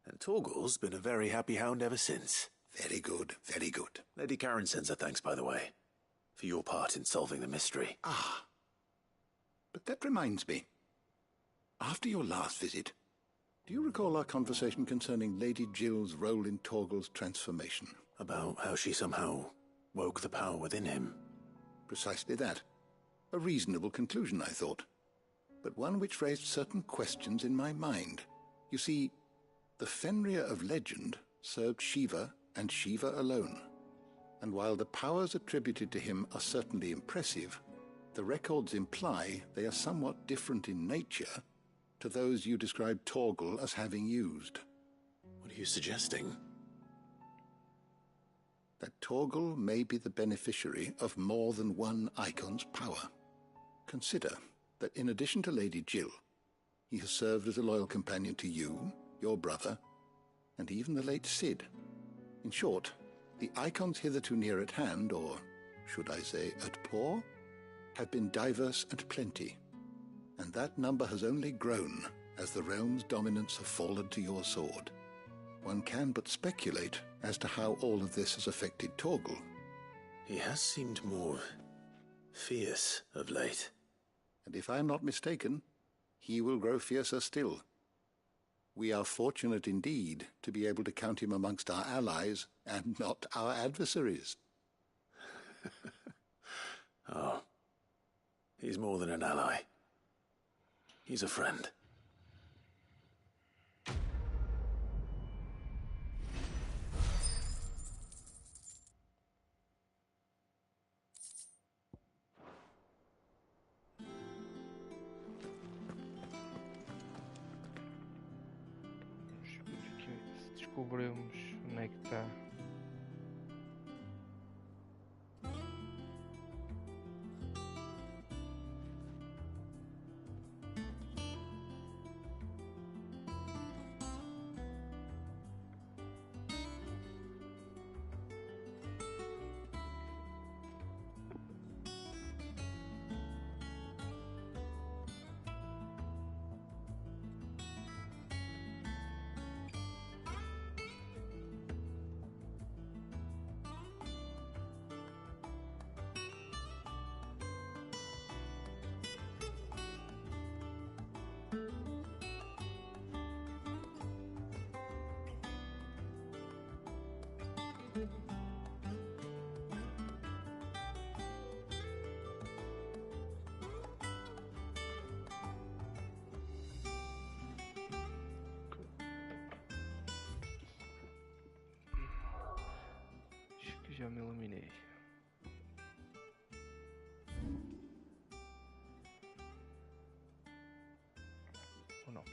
And Torgal's been a very happy hound ever since. Very good, very good. Lady Karen sends her thanks, by the way, for your part in solving the mystery. Ah. But that reminds me. After your last visit, do you recall our conversation concerning Lady Jill's role in Torgal's transformation? About how she somehow woke the power within him. Precisely that. A reasonable conclusion, I thought. But one which raised certain questions in my mind. You see, the Fenrir of legend served Shiva and Shiva alone. And while the powers attributed to him are certainly impressive, the records imply they are somewhat different in nature to those you described Torgal as having used. What are you suggesting? That Torgal may be the beneficiary of more than one icon's power. Consider that in addition to Lady Jill, he has served as a loyal companion to you, your brother, and even the late Sid. In short, the icons hitherto near at hand, or should I say at paw, have been diverse and plenty, and that number has only grown as the realm's dominance have fallen to your sword. One can but speculate as to how all of this has affected Torgal. He has seemed more fierce of late. And if I am not mistaken, he will grow fiercer still. We are fortunate indeed to be able to count him amongst our allies and not our adversaries. Oh, he's more than an ally. He's a friend. Descobrimos onde é que está. Já me iluminei. Ou não?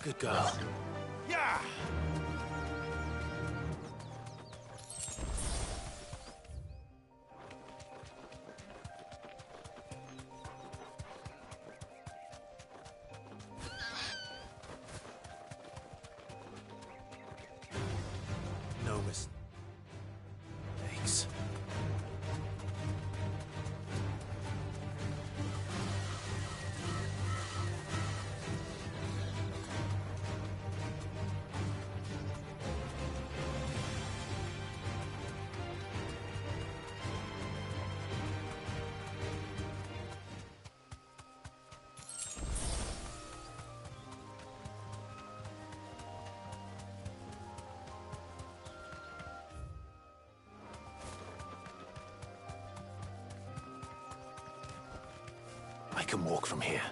Good girl. Yeah! No mistakes. I can walk from here.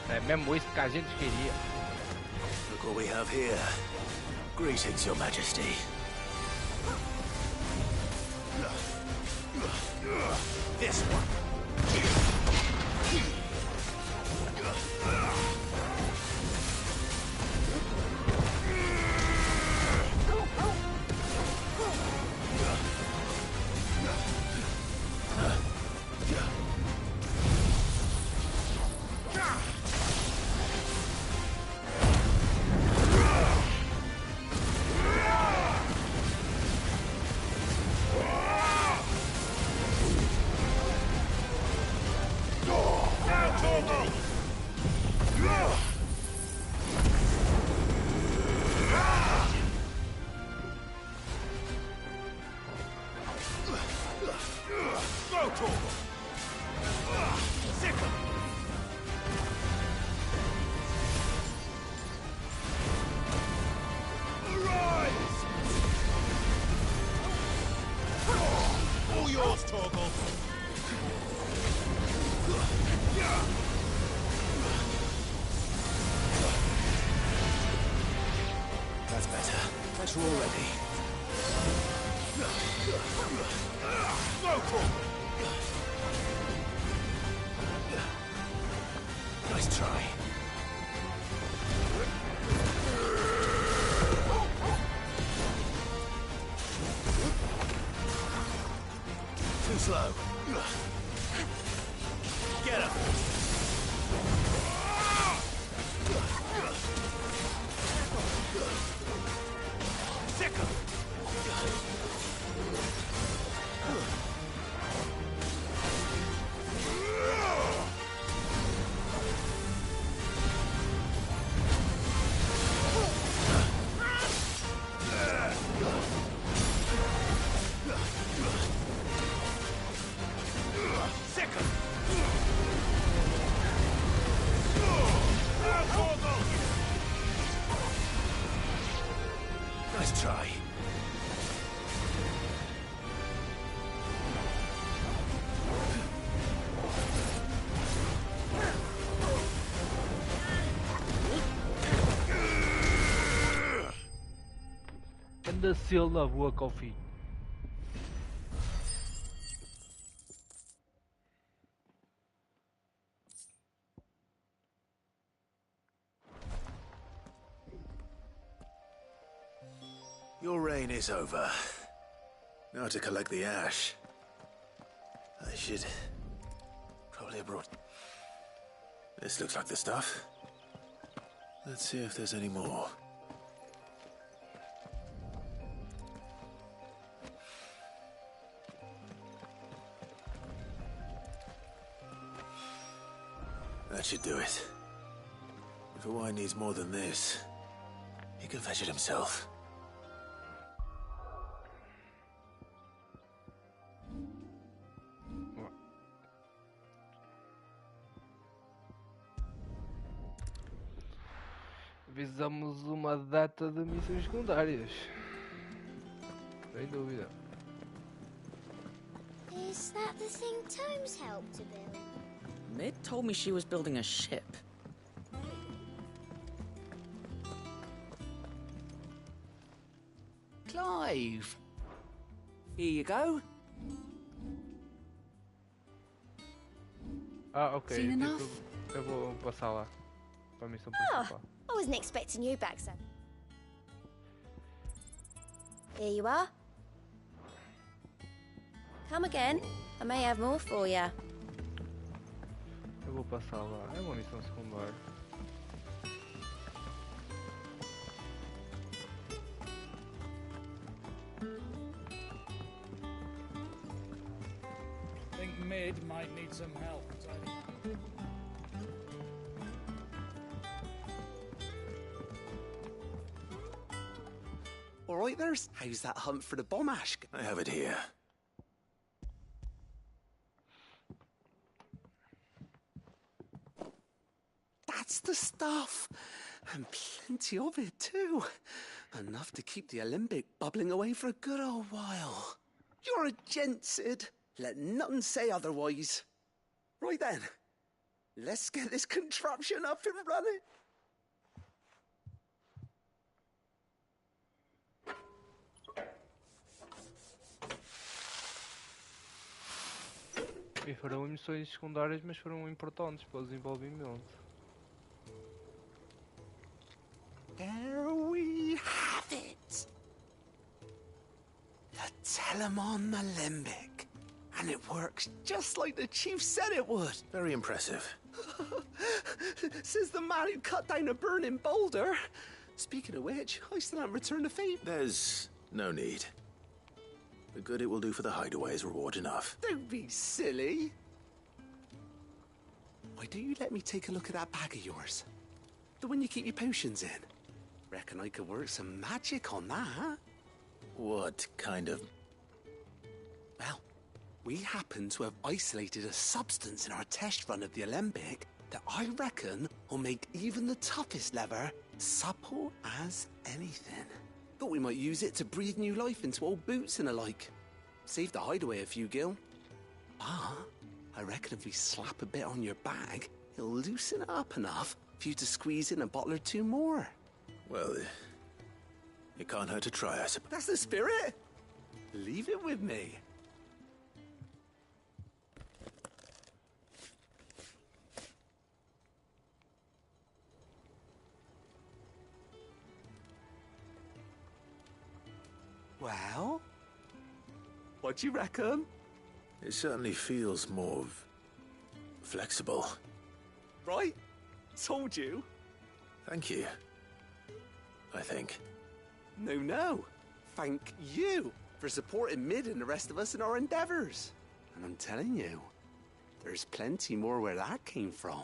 É mesmo isso que a gente queria. Look what we have here. Greetings, Your Majesty. This one. That's better. That's all ready. Nice try. Too slow. Get up. Nice try. Anda selo na boca ao fim. Your reign is over. Now to collect the ash. I should brought. This looks like the stuff. Let's see if there's any more. That should do it. If Hawaii needs more than this, he can fetch it himself. Visamos uma data de missões secundárias. Sem dúvida. Is that the thing Tomes helped to build? Mid told me she was building a ship. Clive! Here you go. Ah, ok. Seen enough? Eu vou passar lá. Para a missão Oh, principal. I wasn't expecting you back, son. Here you are. Come again. I may have more for you. Eu vou passar lá. É uma missão secundária. Think Mid might need some help. All right, there's. How's that hunt for the bomb ash? I have it here. That's the stuff. And plenty of it, too. Enough to keep the Olympic bubbling away for a good old while. You're a gent, Sid. Let none say otherwise. Right then. Let's get this contraption up and running. E foram missões secundárias, mas foram importantes para o desenvolvimento. There we have it. The Telemon Alembic. And it works just like the chief said it would. Very impressive. Says the man who cut down a burning boulder. Speaking of which, I still haven't returned the fate. There's no need. The good it will do for the hideaway is reward enough. Don't be silly. Why don't you let me take a look at that bag of yours? The one you keep your potions in. Reckon I could work some magic on that. What kind of... Well, we happen to have isolated a substance in our test run of the Alembic that I reckon will make even the toughest lever supple as anything. Thought we might use it to breathe new life into old boots and the like. Save the hideaway a few gil. Ah, I reckon if we slap a bit on your bag, it'll loosen it up enough for you to squeeze in a bottle or two more. Well, it can't hurt to try, I suppose. That's the spirit. Leave it with me. Well, what do you reckon? It certainly feels more flexible. Right? Told you. Thank you. I think. No. Thank you for supporting Mid and the rest of us in our endeavors. And I'm telling you, there's plenty more where that came from.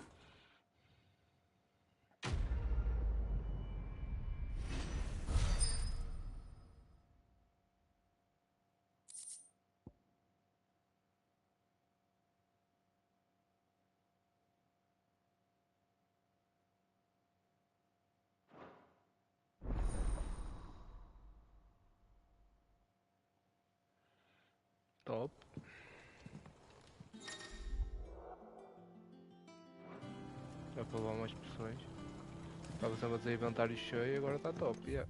Top. Já para levar mais poções. Estava sempre a dizer inventário cheio e agora está top, yeah.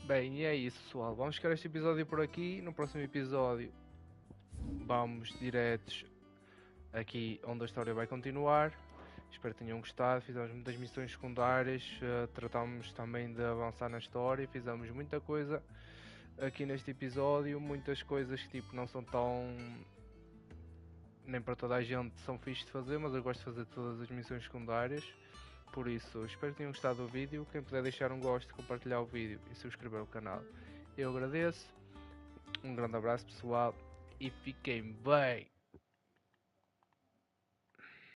Bem, e é isso, pessoal. Vamos ficar este episódio por aqui. No próximo episódio vamos diretos aqui onde a história vai continuar. Espero que tenham gostado. Fizemos muitas missões secundárias, tratámos também de avançar na história, fizemos muita coisa aqui neste episódio, muitas coisas que tipo não são tão... nem para toda a gente são fixe de fazer, mas eu gosto de fazer todas as missões secundárias. Por isso, espero que tenham gostado do vídeo. Quem puder deixar um gosto, compartilhar o vídeo e subscrever o canal, eu agradeço. Um grande abraço pessoal e fiquem bem!